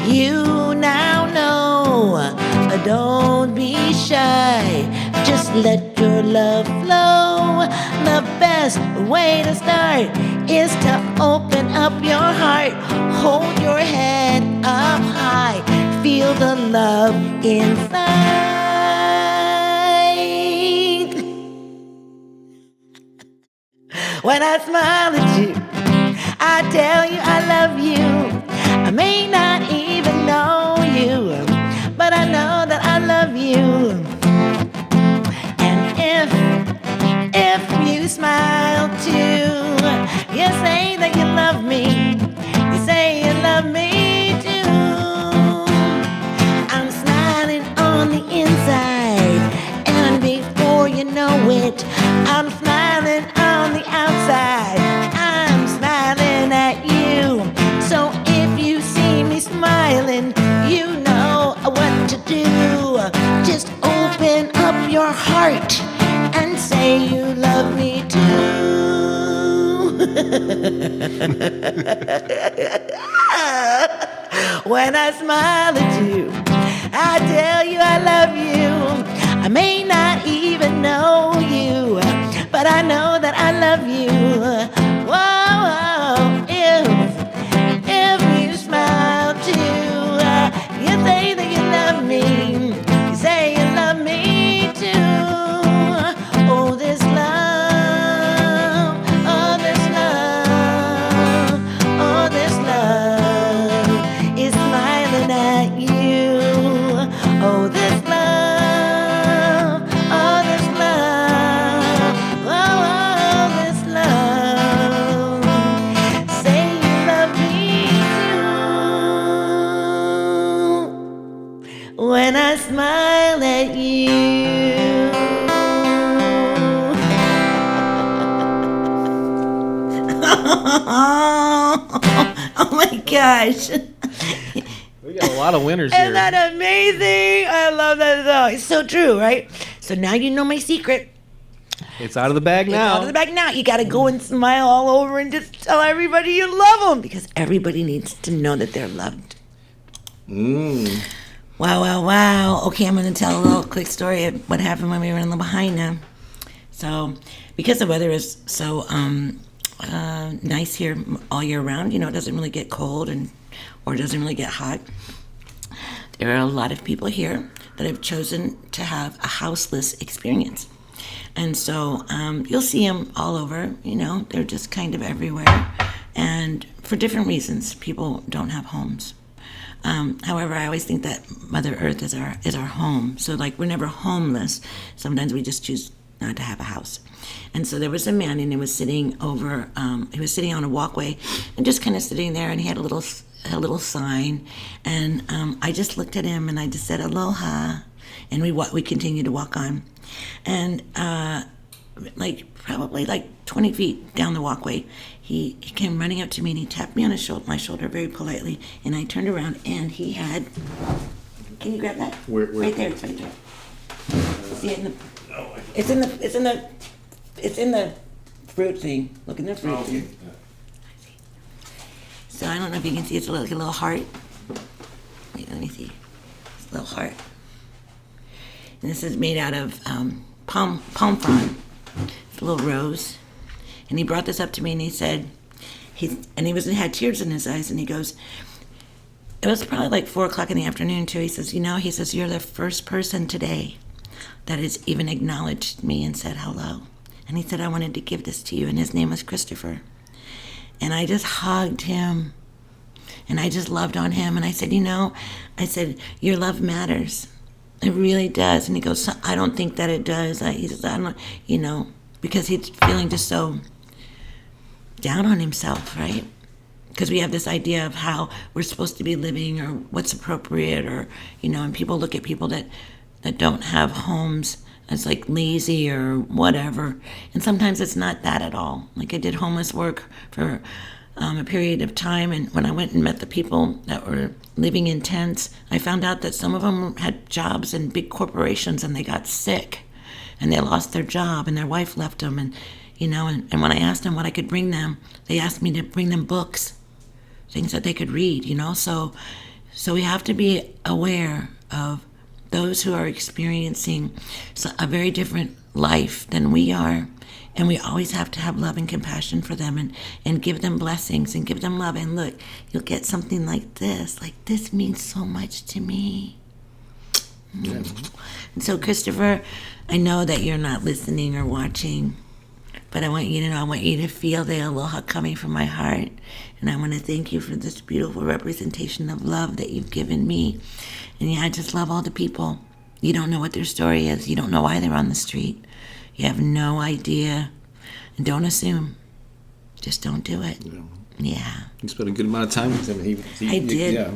S2: you now know. Don't be shy, just let your love flow. The best way to start is to open up your heart. Hold your head up high, feel the love inside. When I smile at you, I tell you I love you. I may not even know you, but I know that I love you. And if you smile too, you say that you love me. You say you love me too. I'm smiling on the inside, and before you know it, I'm smiling on the outside. I'm smiling at you. So if you see me smiling, you know what to do. Just open up your heart and say you love me too. When I smile at you, I tell you I love you. I may not even know you, but I know that I love you. Whoa, if you smile too, you say that you love me. You say you love me too. Oh, this love, oh, this love, oh, this love is smiling at you. Oh, this love, oh, this love, oh, this love. Say you love me too. When I smile at you. Oh my gosh.
S6: We got a lot of winners
S2: Isn't
S6: here.
S2: that amazing? I love that song. It's so true, right? So now you know my secret.
S6: It's out of the bag
S2: It's
S6: now.
S2: out of the bag now. You got to go and smile all over and just tell everybody you love them, because everybody needs to know that they're loved. Wow, wow, wow. Okay, I'm going to tell a little quick story of what happened when we were in Lahaina. So, because the weather is so nice here all year round, you know, it doesn't really get cold or it doesn't really get hot. There are a lot of people here that have chosen to have a houseless experience. And so you'll see them all over, you know, they're just kind of everywhere. And for different reasons, people don't have homes. However, I always think that Mother Earth is our home. So like we're never homeless. Sometimes we just choose not to have a house. And so there was a man, and he was sitting over, he was sitting on a walkway and just kind of sitting there, and he had a little sign. And I just looked at him and I just said, aloha. And we continued to walk on. And probably 20 feet down the walkway, he came running up to me and he tapped me on my shoulder very politely. And I turned around and he had, can you grab that?
S6: Where?
S2: Right there, it's right there. See it in the, it's in the fruit thing. Look in the fruit thing. So I don't know if you can see, it's like a little heart. Wait, let me see. It's a little heart. And this is made out of palm frond. It's a little rose. And he brought this up to me and he said, he had tears in his eyes, and he goes, it was probably like 4:00 in the afternoon too. He says, you're the first person today that has even acknowledged me and said hello. And he said, I wanted to give this to you. And his name was Christopher. And I just hugged him and I just loved on him. And I said, your love matters. It really does. And he goes, I don't think that it does. He says, I don't, because he's feeling just so down on himself, right? Because we have this idea of how we're supposed to be living or what's appropriate, or, and people look at people that don't have homes as like lazy or whatever. And sometimes it's not that at all. Like I did homeless work for a period of time, and when I went and met the people that were living in tents, I found out that some of them had jobs in big corporations and they got sick and they lost their job and their wife left them, and and when I asked them what I could bring them, they asked me to bring them books, things that they could read, so we have to be aware of those who are experiencing a very different life than we are. And we always have to have love and compassion for them, and give them blessings and give them love. And look, you'll get something like this. Like, this means so much to me. Yeah. And so, Christopher, I know that you're not listening or watching, but I want you to know, I want you to feel the aloha coming from my heart. And I want to thank you for this beautiful representation of love that you've given me. And yeah, I just love all the people You don't know what their story is. You don't know why they're on the street. You have no idea. And don't assume. Just don't do it. Yeah.
S1: You spent a good amount of time with him.
S2: I did.
S1: Yeah.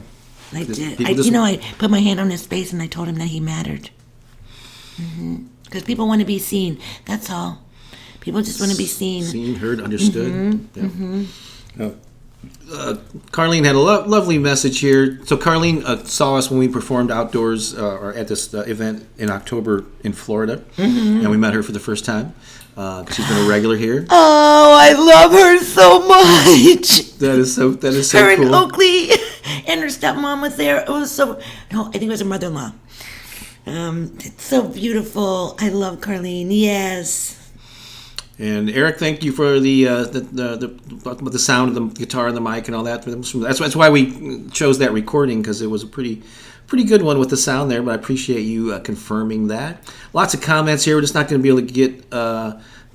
S2: I
S1: Just-
S2: did.
S1: people just-
S2: I put my hand on his face and I told him that he mattered. Because people want to be seen. That's all. People just want to be seen.
S1: Seen, heard, understood. Carlene had a lovely message here. So Carlene saw us when we performed outdoors or at this event in October in Florida, and we met her for the first time. She's been a regular here.
S2: Oh, I love her so much.
S1: That is so
S2: Her
S1: cool.
S2: and Oakley and her stepmom was there. It was so. No, I think it was her mother-in-law. It's so beautiful. I love Carlene. Yes.
S1: And Eric, thank you for the sound of the guitar and the mic and all that. That's why we chose that recording, because it was a pretty good one with the sound there. But I appreciate you confirming that. Lots of comments here. We're just not going to be able to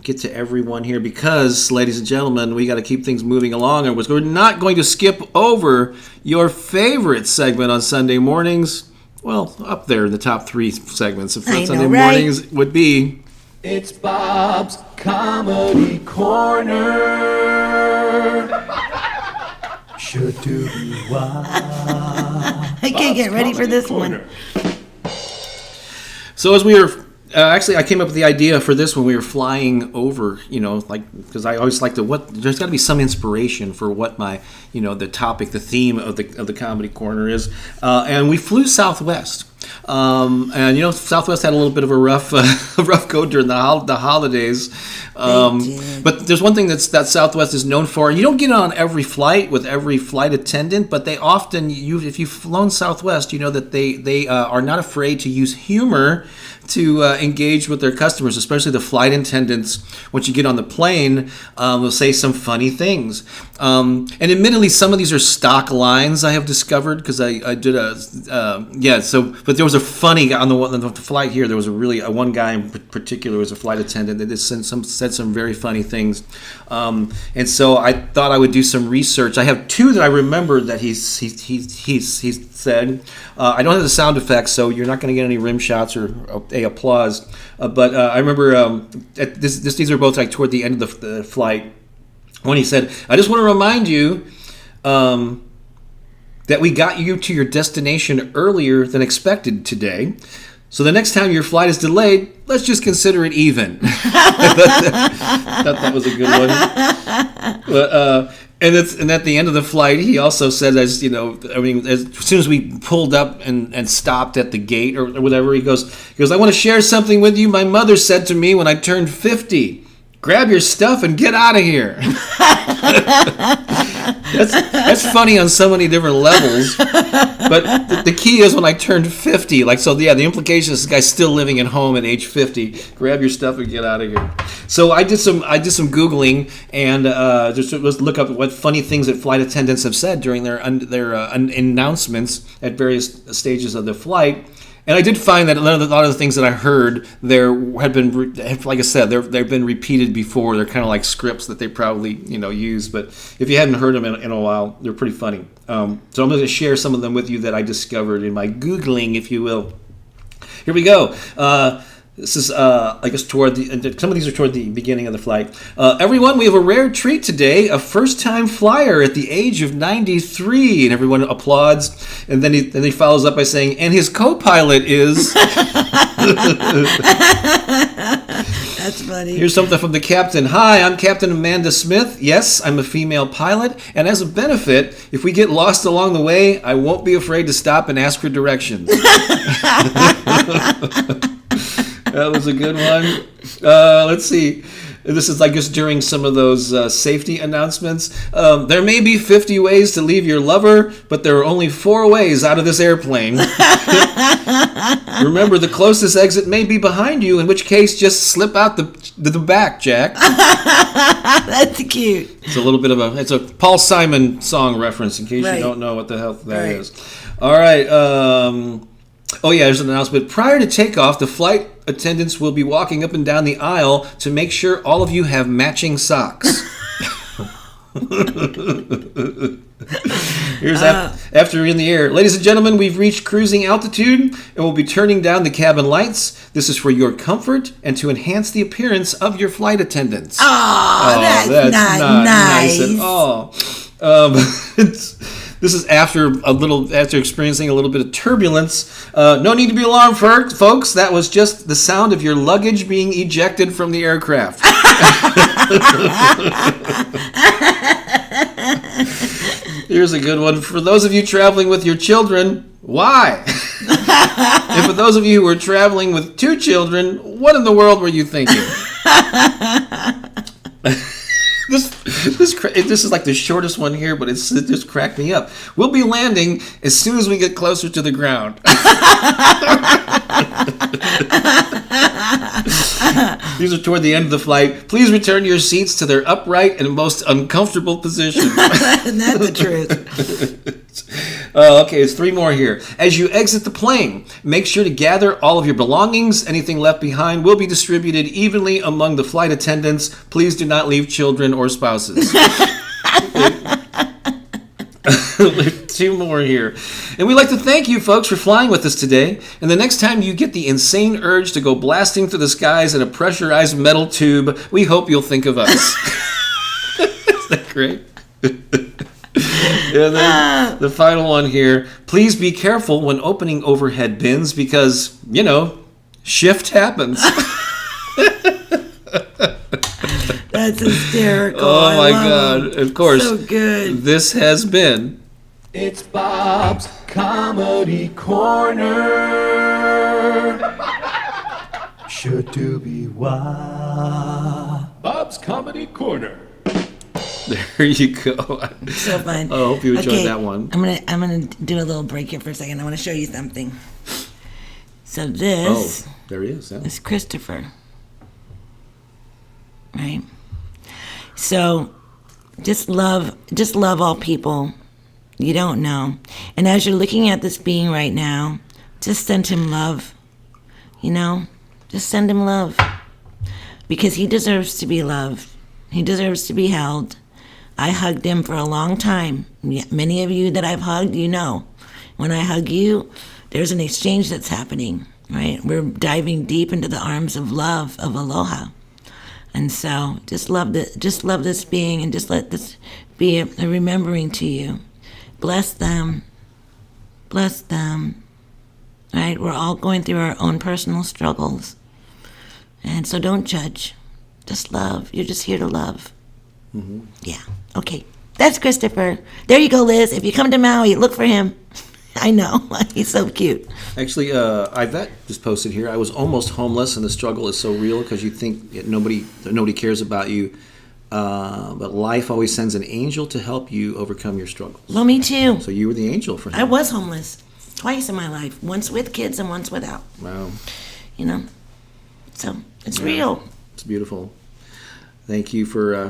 S1: get to everyone here because, ladies and gentlemen, we got to keep things moving along. And we're not going to skip over your favorite segment on Sunday mornings. Well, up there in the top 3 segments of Sunday mornings would be.
S5: It's Bob's Comedy Corner. Should do
S2: I can't get ready for this one.
S1: So as we were, actually, I came up with the idea for this when we were flying over. Because I always like there's got to be some inspiration for what my, the topic, the theme of the comedy corner is. And we flew Southwest. And Southwest had a little bit of a rough go during the holidays. But there's one thing that Southwest is known for, and you don't get it on every flight with every flight attendant, but they often, if you've flown Southwest, you know that they are not afraid to use humor to engage with their customers, especially the flight attendants. Once you get on the plane, they'll say some funny things. And admittedly, some of these are stock lines I have discovered because I did but there was a funny guy on the flight here. There was one guy in particular was a flight attendant that said some very funny things. And so I thought I would do some research. I have 2 that I remember that he's said. I don't have the sound effects, so you're not going to get any rim shots or applause. But I remember these are both like toward the end of the flight. When he said, "I just want to remind you that we got you to your destination earlier than expected today. So the next time your flight is delayed, let's just consider it even." I thought that was a good one. But, and at the end of the flight, he also said, as soon as we pulled up and stopped at the gate or whatever, he goes, "I want to share something with you. My mother said to me when I turned 50, grab your stuff and get out of here." That's funny on so many different levels, but the key is when I turned 50. The implication is this guy's still living at home at age 50. Grab your stuff and get out of here. So I did some Googling and just was look up what funny things that flight attendants have said during their announcements at various stages of the flight. And I did find that a lot of the things that I heard there had been, like I said, they've been repeated before. They're kind of like scripts that they probably use. But if you hadn't heard them in a while, they're pretty funny. So I'm going to share some of them with you that I discovered in my Googling, if you will. Here we go. This is, I guess, some of these are toward the beginning of the flight. Everyone, we have a rare treat today, a first-time flyer at the age of 93. And everyone applauds. And then he follows up by saying, and his co-pilot is...
S2: That's funny.
S1: Here's something from the captain. "Hi, I'm Captain Amanda Smith. Yes, I'm a female pilot. And as a benefit, if we get lost along the way, I won't be afraid to stop and ask for directions." That was a good one. Let's see. This is, I guess, during some of those safety announcements. "There may be 50 ways to leave your lover, but there are only 4 ways out of this airplane. Remember, the closest exit may be behind you, in which case just slip out the back, Jack."
S2: That's cute.
S1: It's a Paul Simon song reference, in case you don't know what the hell that is. All right. There's an announcement. "Prior to takeoff, the flight attendants will be walking up and down the aisle to make sure all of you have matching socks." Here's after in the air. Ladies and gentlemen, we've reached cruising altitude and we'll be turning down the cabin lights. This is for your comfort and to enhance the appearance of your flight attendants.
S2: Oh, that's not nice.
S1: At all. This is after experiencing a little bit of turbulence. No need to be alarmed, folks. That was just the sound of your luggage being ejected from the aircraft. Here's a good one. For those of you traveling with your children, why? And for those of you who are traveling with 2 children, what in the world were you thinking? This is like the shortest one here, but it just cracked me up. We'll be landing as soon as we get closer to the ground. These are toward the end of the flight. Please return your seats to their upright and most uncomfortable position.
S2: Isn't that the truth?
S1: Okay, it's 3 more here. As you exit the plane, make sure to gather all of your belongings. Anything left behind will be distributed evenly among the flight attendants. Please do not leave children or spouses. 2 more here. And we'd like to thank you folks for flying with us today. And the next time you get the insane urge to go blasting through the skies in a pressurized metal tube, we hope you'll think of us. Isn't that great? And then the final one here. Please be careful when opening overhead bins because, shift happens.
S2: That's hysterical.
S1: Oh my God. Of course.
S2: So good.
S1: This has been...
S5: It's Bob's Comedy Corner. Should to be why. Bob's Comedy Corner.
S1: There you go.
S2: So fun.
S1: I hope you enjoyed that one.
S2: I'm gonna do a little break here for a second. I want to show you something. So this
S1: there he is. Yeah.
S2: is Christopher. Right? So just love all people you don't know. And as you're looking at this being right now, just send him love. Just send him love. Because he deserves to be loved. He deserves to be held. I hugged him for a long time. Many of you that I've hugged, when I hug you, there's an exchange that's happening, right? We're diving deep into the arms of love, of aloha. And so just love this being and just let this be a remembering to you. Bless them. Bless them. Right? We're all going through our own personal struggles. And so don't judge. Just love. You're just here to love. Mm-hmm. Yeah. Okay. That's Christopher. There you go, Liz. If you come to Maui, look for him. I know. He's so cute.
S1: Actually, Yvette just posted here. I was almost homeless, and the struggle is so real because you think nobody cares about you. But life always sends an angel to help you overcome your struggles.
S2: Well, me too.
S1: So you were the angel for him.
S2: I was homeless twice in my life. Once with kids and once without.
S1: Wow.
S2: So it's real.
S1: It's beautiful. Thank you for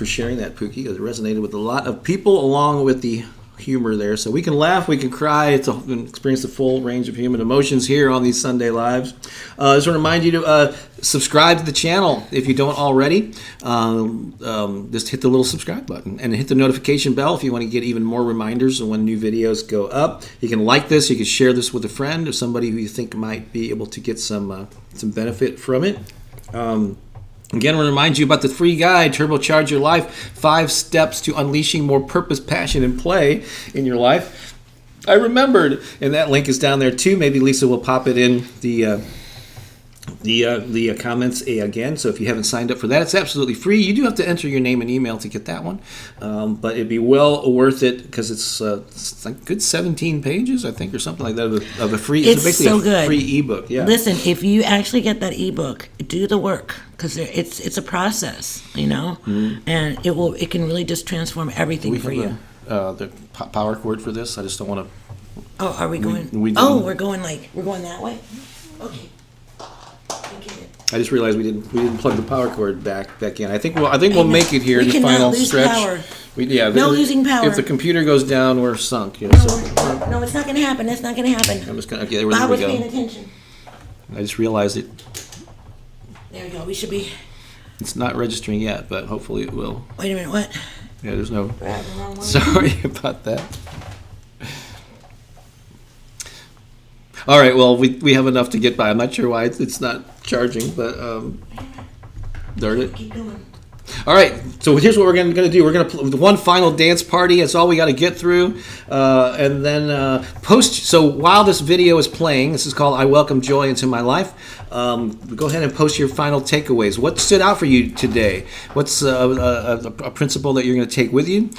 S1: sharing that, Pooki. It resonated with a lot of people along with the humor there. So we can laugh, we can cry, experience the full range of human emotions here on these Sunday Lives. I just want to remind you to subscribe to the channel if you don't already. Just hit the little subscribe button and hit the notification bell if you want to get even more reminders of when new videos go up. You can like this, you can share this with a friend or somebody who you think might be able to get some benefit from it. Again, I want to remind you about the free guide, Turbocharge Your Life, 5 Steps to Unleashing More Purpose, Passion, and Play in Your Life. I remembered, and that link is down there too. Maybe Lisa will pop it in the comments again. So if you haven't signed up for that, it's absolutely free. You do have to enter your name and email to get that one, but it'd be well worth it because it's like a good 17 pages, I think, or something like that of a free.
S2: It's
S1: basically
S2: so
S1: a
S2: good.
S1: Free ebook. Yeah.
S2: Listen, if you actually get that ebook, do the work because it's a process, and it can really just transform everything for you.
S1: The power cord for this. I just don't want to.
S2: Oh, are we going?
S1: we're
S2: going that way. Okay.
S1: I just realized we didn't plug the power cord back in. I think we'll make it here in the final stretch.
S2: Power.
S1: No
S2: losing power.
S1: If the computer goes down, we're sunk.
S2: No, it's not going to happen. It's not going to happen.
S1: I'm just gonna. Okay, there we
S2: Bob
S1: go.
S2: was paying attention.
S1: I just realized it.
S2: There we go. We should be.
S1: It's not registering yet, but hopefully it will.
S2: Wait a minute. What?
S1: Yeah, there's no. Sorry about that. All right, well, we have enough to get by. I'm not sure why it's not charging, but darn it.
S2: Keep going.
S1: All right, so here's what we're going to do. We're going to one final dance party. That's all we got to get through, and then post. So while this video is playing, this is called "I Welcome Joy Into My Life." Go ahead and post your final takeaways. What stood out for you today? What's a principle that you're going to take with you?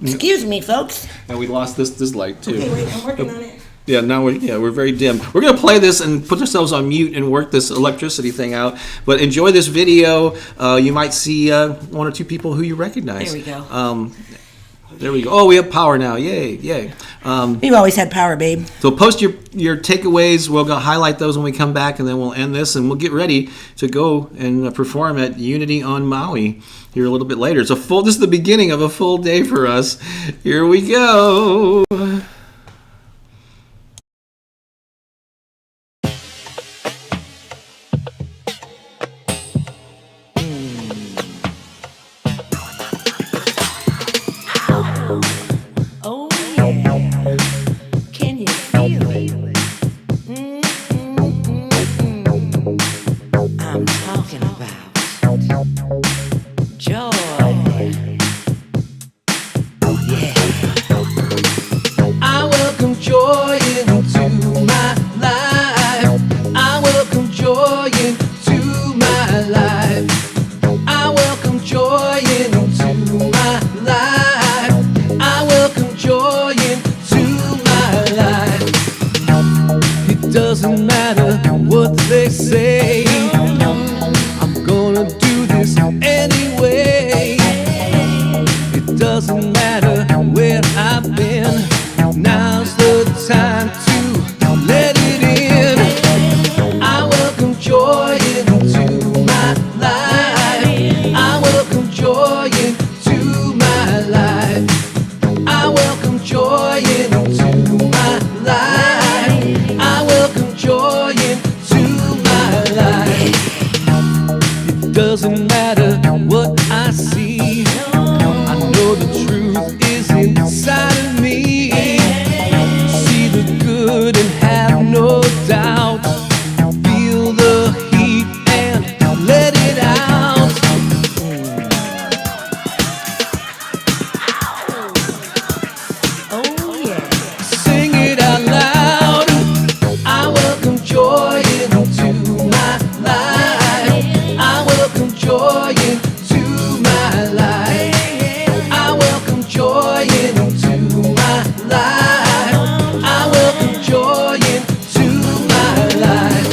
S2: Excuse me, folks.
S1: And we lost this light too.
S2: Okay, wait, I'm working on it.
S1: Yeah, now we're very dim. We're gonna play this and put ourselves on mute and work this electricity thing out. But enjoy this video. You might see one or two people who you recognize.
S2: There we go.
S1: There we go. Oh, we have power now. Yay.
S2: We've always had power, babe.
S1: So post your takeaways. We'll go highlight those when we come back, and then we'll end this, and we'll get ready to go and perform at Unity on Maui here a little bit later. This is the beginning of a full day for us. Here we go.
S2: Oh, yeah. Can you feel it? I'm talking about joy. Yeah.
S5: I welcome joy into my life. I welcome joy into my life. I welcome joy into my life. I welcome joy into my life. It doesn't matter what they say, I'm gonna do this anyway. It doesn't matter where I've been, now's the time to let it in. I welcome joy into my life. I welcome joy into my life. I welcome joy into my life. I welcome joy into my life. It doesn't matter what I see, I know the truth is inside of me. See the good and have no doubt. Feel the heat and let it out.
S2: Oh, yeah.
S5: Sing it out loud. I welcome joy into my life. I welcome joy into my life. I welcome joy into my life. I welcome joy into my life.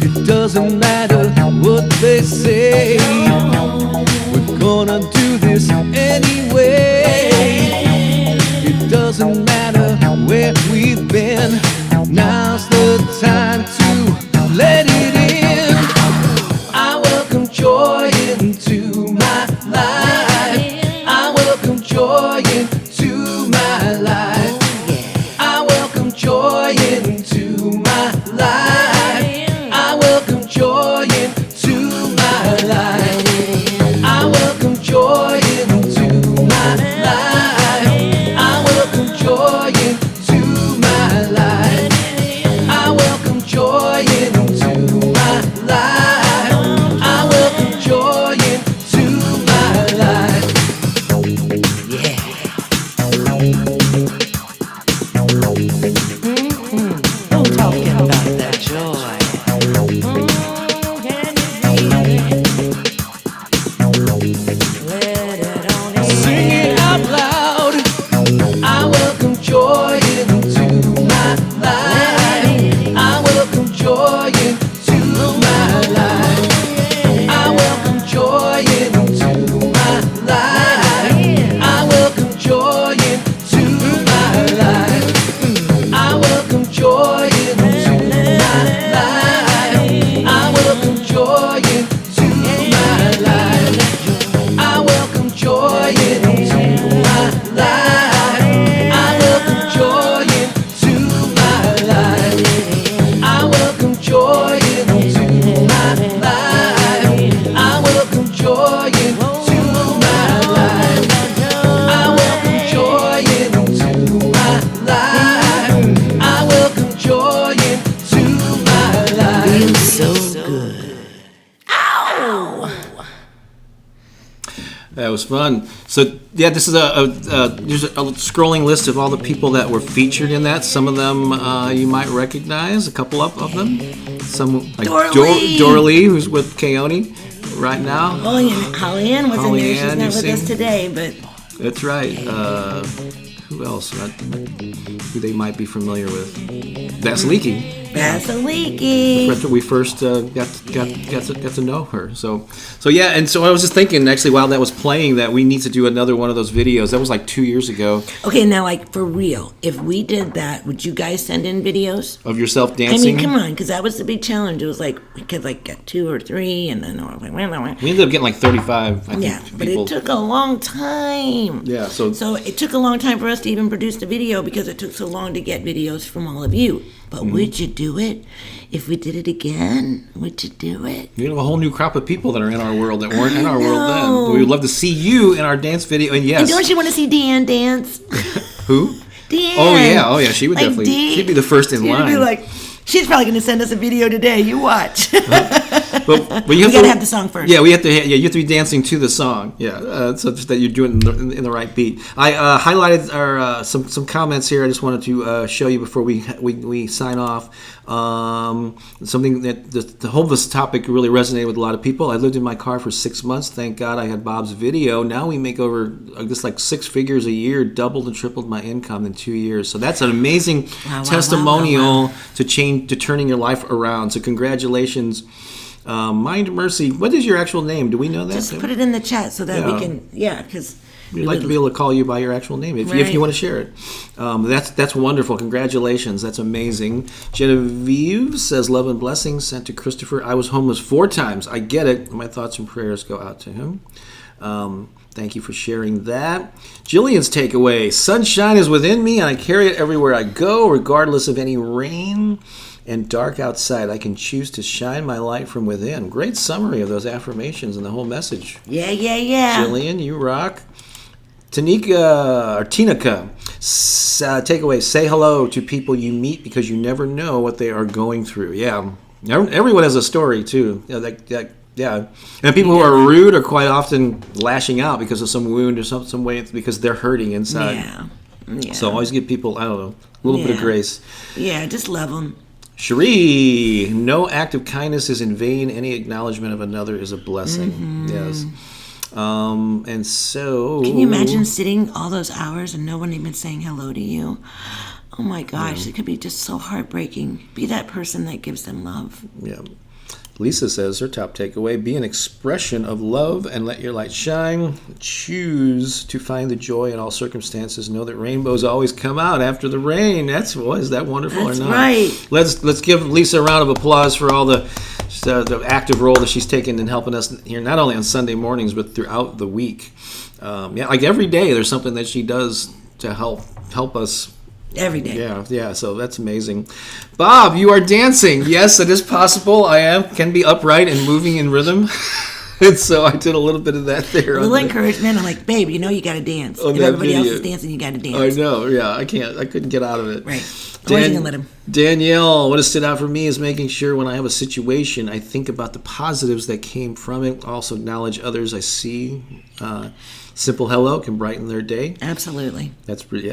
S5: It doesn't matter what they say, we're gonna do this anyway. It doesn't matter where we've been, now's the time to let it in. I welcome joy into my life. I welcome joy into my life. I welcome joy into my life. I welcome joy into my life. I welcome joy into my life. I welcome joy into my life. I welcome joy into my life. I welcome joy into my life.
S2: I'm talking about that joy. Can you feel it? Let it on in.
S5: Sing it out loud. I welcome joy into my life. I welcome joy into my life. I welcome joy into my life. I welcome joy into my life. I welcome joy into my life.
S2: so good.
S1: That was fun. So yeah, this is there's a scrolling list of all the people that were featured in that. Some of them you might recognize. A couple of them. Some like Dorlee, who's with Keone right now.
S2: Holly Ann was in there. She's
S1: Ann,
S2: not
S1: you've
S2: with us
S1: seen?
S2: today, but
S1: That's right. Who else? Who they might be familiar with? That's Leaky.
S2: Vasiliki.
S1: We first got to know her. So yeah, and so I was just thinking actually while that was playing that we need to do another one of those videos. That was like 2 years ago.
S2: Okay, now like for real, if we did that, would you guys send in videos?
S1: Of yourself
S2: I
S1: dancing.
S2: mean, come on, because that was the big challenge. It was like we could like get 2 or 3, and then I was like,
S1: We ended up getting like 35. I think,
S2: yeah, but
S1: people.
S2: it took a long time.
S1: Yeah, so
S2: it took a long time for us to even produce the video because it took so long to get videos from all of you. But would you do it? If we did it again, would you do it?
S1: we have a whole new crop of people that are in our world that weren't in our world then.
S2: know.
S1: But we would love to see you in our dance video. And yes,
S2: And don't you want to see Dan dance?
S1: who?
S2: Dan.
S1: Oh yeah, she would
S2: Like
S1: definitely.
S2: Dan.
S1: She'd be the first in
S2: She'd
S1: line.
S2: be like, she's probably going to send us a video today. You watch.
S1: But you
S2: We
S1: have
S2: got to
S1: to
S2: have the song first.
S1: Yeah, we have to. Yeah, you have to be dancing to the song. Yeah, so just that you're doing it in the right beat. I highlighted our some comments here. I just wanted to show you before we sign off. Something that the whole of this topic really resonated with a lot of people. I lived in my car for 6 months. Thank God I had Bob's video. Now we make over just like 6 figures a year, doubled and tripled my income in 2 years. So that's an amazing testimonial to turning your life around. So congratulations. Mind Mercy. What is your actual name? Do we know that?
S2: Just put it in the chat so that we
S1: Yeah.
S2: can, because
S1: We'd like to be able to call you by your actual name if
S2: Right.
S1: you want to share it. That's wonderful. Congratulations. That's amazing. Genevieve says, love and blessings sent to Christopher. I was homeless 4 times. I get it. My thoughts and prayers go out to him. Thank you for sharing that. Jillian's takeaway. Sunshine is within me and I carry it everywhere I go, regardless of any rain and dark outside. I can choose to shine my light from within. Great summary of those affirmations and the whole message.
S2: yeah.
S1: Jillian, you rock. Tanika takeaway: say hello to people you meet because you never know what they are going through. Yeah, everyone has a story too. Yeah, and people who are rude are quite often lashing out because of some wound or some way because they're hurting inside.
S2: Yeah.
S1: So always give people, I don't know, a little bit of grace.
S2: Yeah, just love them.
S1: Cherie, no act of kindness is in vain. Any acknowledgement of another is a blessing. Yes. And so...
S2: Can you imagine sitting all those hours and no one even saying hello to you? Oh my gosh, it could be just so heartbreaking. Be that person that gives them love.
S1: Yeah. Lisa says her top takeaway: be an expression of love and let your light shine. Choose to find the joy in all circumstances. Know that rainbows always come out after the rain. Is that wonderful
S2: That's
S1: or not?
S2: right.
S1: Let's give Lisa a round of applause for all the active role that she's taken in helping us here, not only on Sunday mornings but throughout the week. Like every day, there's something that she does to help us.
S2: Every day.
S1: Yeah, so that's amazing. Bob, you are dancing. Yes, it is possible. Can be upright and moving in rhythm. And so I did a little bit of that there.
S2: A little encouragement. I'm like, babe, you know you got to dance. If
S1: that
S2: everybody else
S1: video.
S2: is dancing, you got to dance.
S1: I know, yeah, I couldn't get out of it.
S2: Right. Always gonna let him.
S1: Danielle, what has stood out for me is making sure when I have a situation, I think about the positives that came from it. Also acknowledge others I see. Simple hello can brighten their day.
S2: Absolutely.
S1: That's pretty,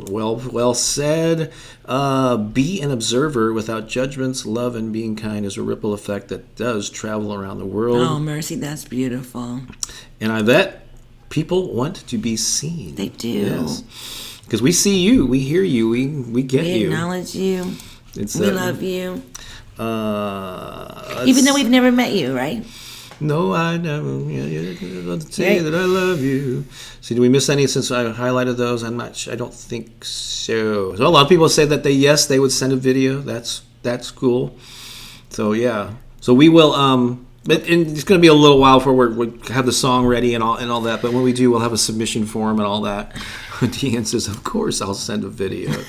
S1: well said. Be an observer without judgments. Love and being kind is a ripple effect that does travel around the world.
S2: Oh, Mercy, that's beautiful.
S1: And I bet people want to be seen.
S2: They do.
S1: Yes. Because we see you, we hear you, we get
S2: We
S1: you.
S2: acknowledge you.
S1: It's,
S2: We love you.
S1: Even
S2: Even though we've never met you, right?
S1: No, I never. You're going to say that I love you. See, do we miss any since I highlighted those? I'm not sure. I don't think so. So a lot of people say that they would send a video. That's cool. So yeah. So we will. But it's going to be a little while before we have the song ready and all that. But when we do, we'll have a submission form and all that. Deanne says, "Of course, I'll send a video." Like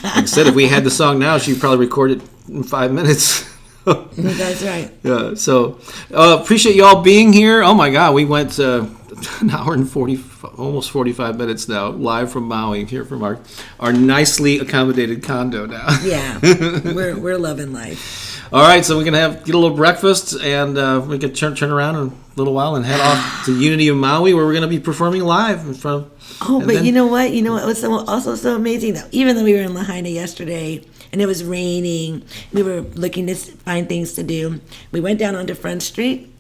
S1: I said, if we had the song now, she'd probably record it in 5 minutes.
S2: That's right.
S1: Yeah, so appreciate you all being here. Oh my God, we went an hour and almost 45 minutes now, live from Maui, here from our nicely accommodated condo now.
S2: Yeah, we're loving life.
S1: All right, so we're gonna get a little breakfast, and we can turn around in a little while and head off to Unity of Maui, where we're gonna be performing live in front of.
S2: Oh, but you know what? You know what was also so amazing? That even though we were in Lahaina yesterday and it was raining, we were looking to find things to do. We went down onto Front Street.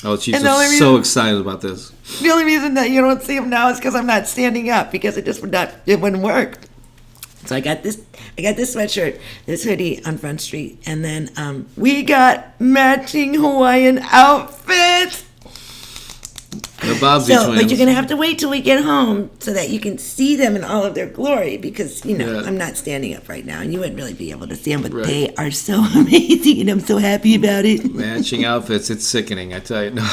S1: Oh, she's
S2: And the only
S1: so
S2: reason-
S1: excited about this.
S2: The only reason that you don't see them now is because I'm not standing up, because it wouldn't work. So I got this sweatshirt, this hoodie on Front Street, and then we got matching Hawaiian outfits.
S1: The Bobsy
S2: So,
S1: twins.
S2: but you're gonna have to wait till we get home so that you can see them in all of their glory, because
S1: Yeah.
S2: I'm not standing up right now, and you wouldn't really be able to see them. But
S1: Right.
S2: they are so amazing, and I'm so happy about it.
S1: Matching outfits, it's sickening, I tell you. No,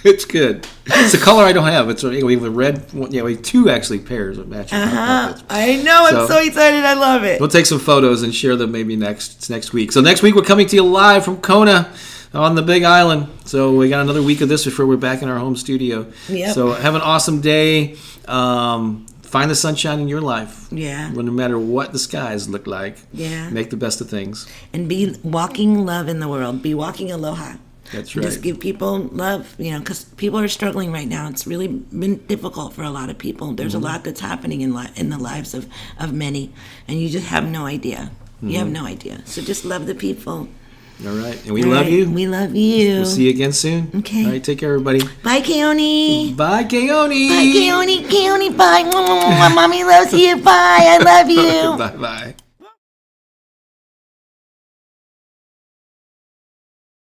S1: it's good. It's a color I don't have. We have a red one. Yeah, we have two actually pairs of matching outfits.
S2: I know. I'm
S1: So-
S2: so excited. I love it.
S1: We'll take some photos and share them maybe next week. So next week we're coming to you live from Kona on the Big Island. So we got another week of this before we're back in our home studio.
S2: Yep.
S1: So have an awesome day. Find the sunshine in your life.
S2: Yeah.
S1: No matter what the skies look like.
S2: Yeah.
S1: Make the best of things.
S2: And be walking love in the world. Be walking aloha.
S1: That's
S2: And
S1: right.
S2: just give people love, because people are struggling right now. It's really been difficult for a lot of people. There's
S1: Mm-hmm.
S2: a lot that's happening in the lives of many, and you just have no idea. You have no idea. So just love the people.
S1: All right. And we
S2: All
S1: love
S2: right,
S1: you.
S2: We love you.
S1: We'll see you again soon.
S2: Okay.
S1: All right. Take care, everybody.
S2: Bye, Keone.
S1: Bye, Keone.
S2: Bye, Keone. Keone, bye. Mommy loves you. Bye. I love you.
S1: Bye-bye.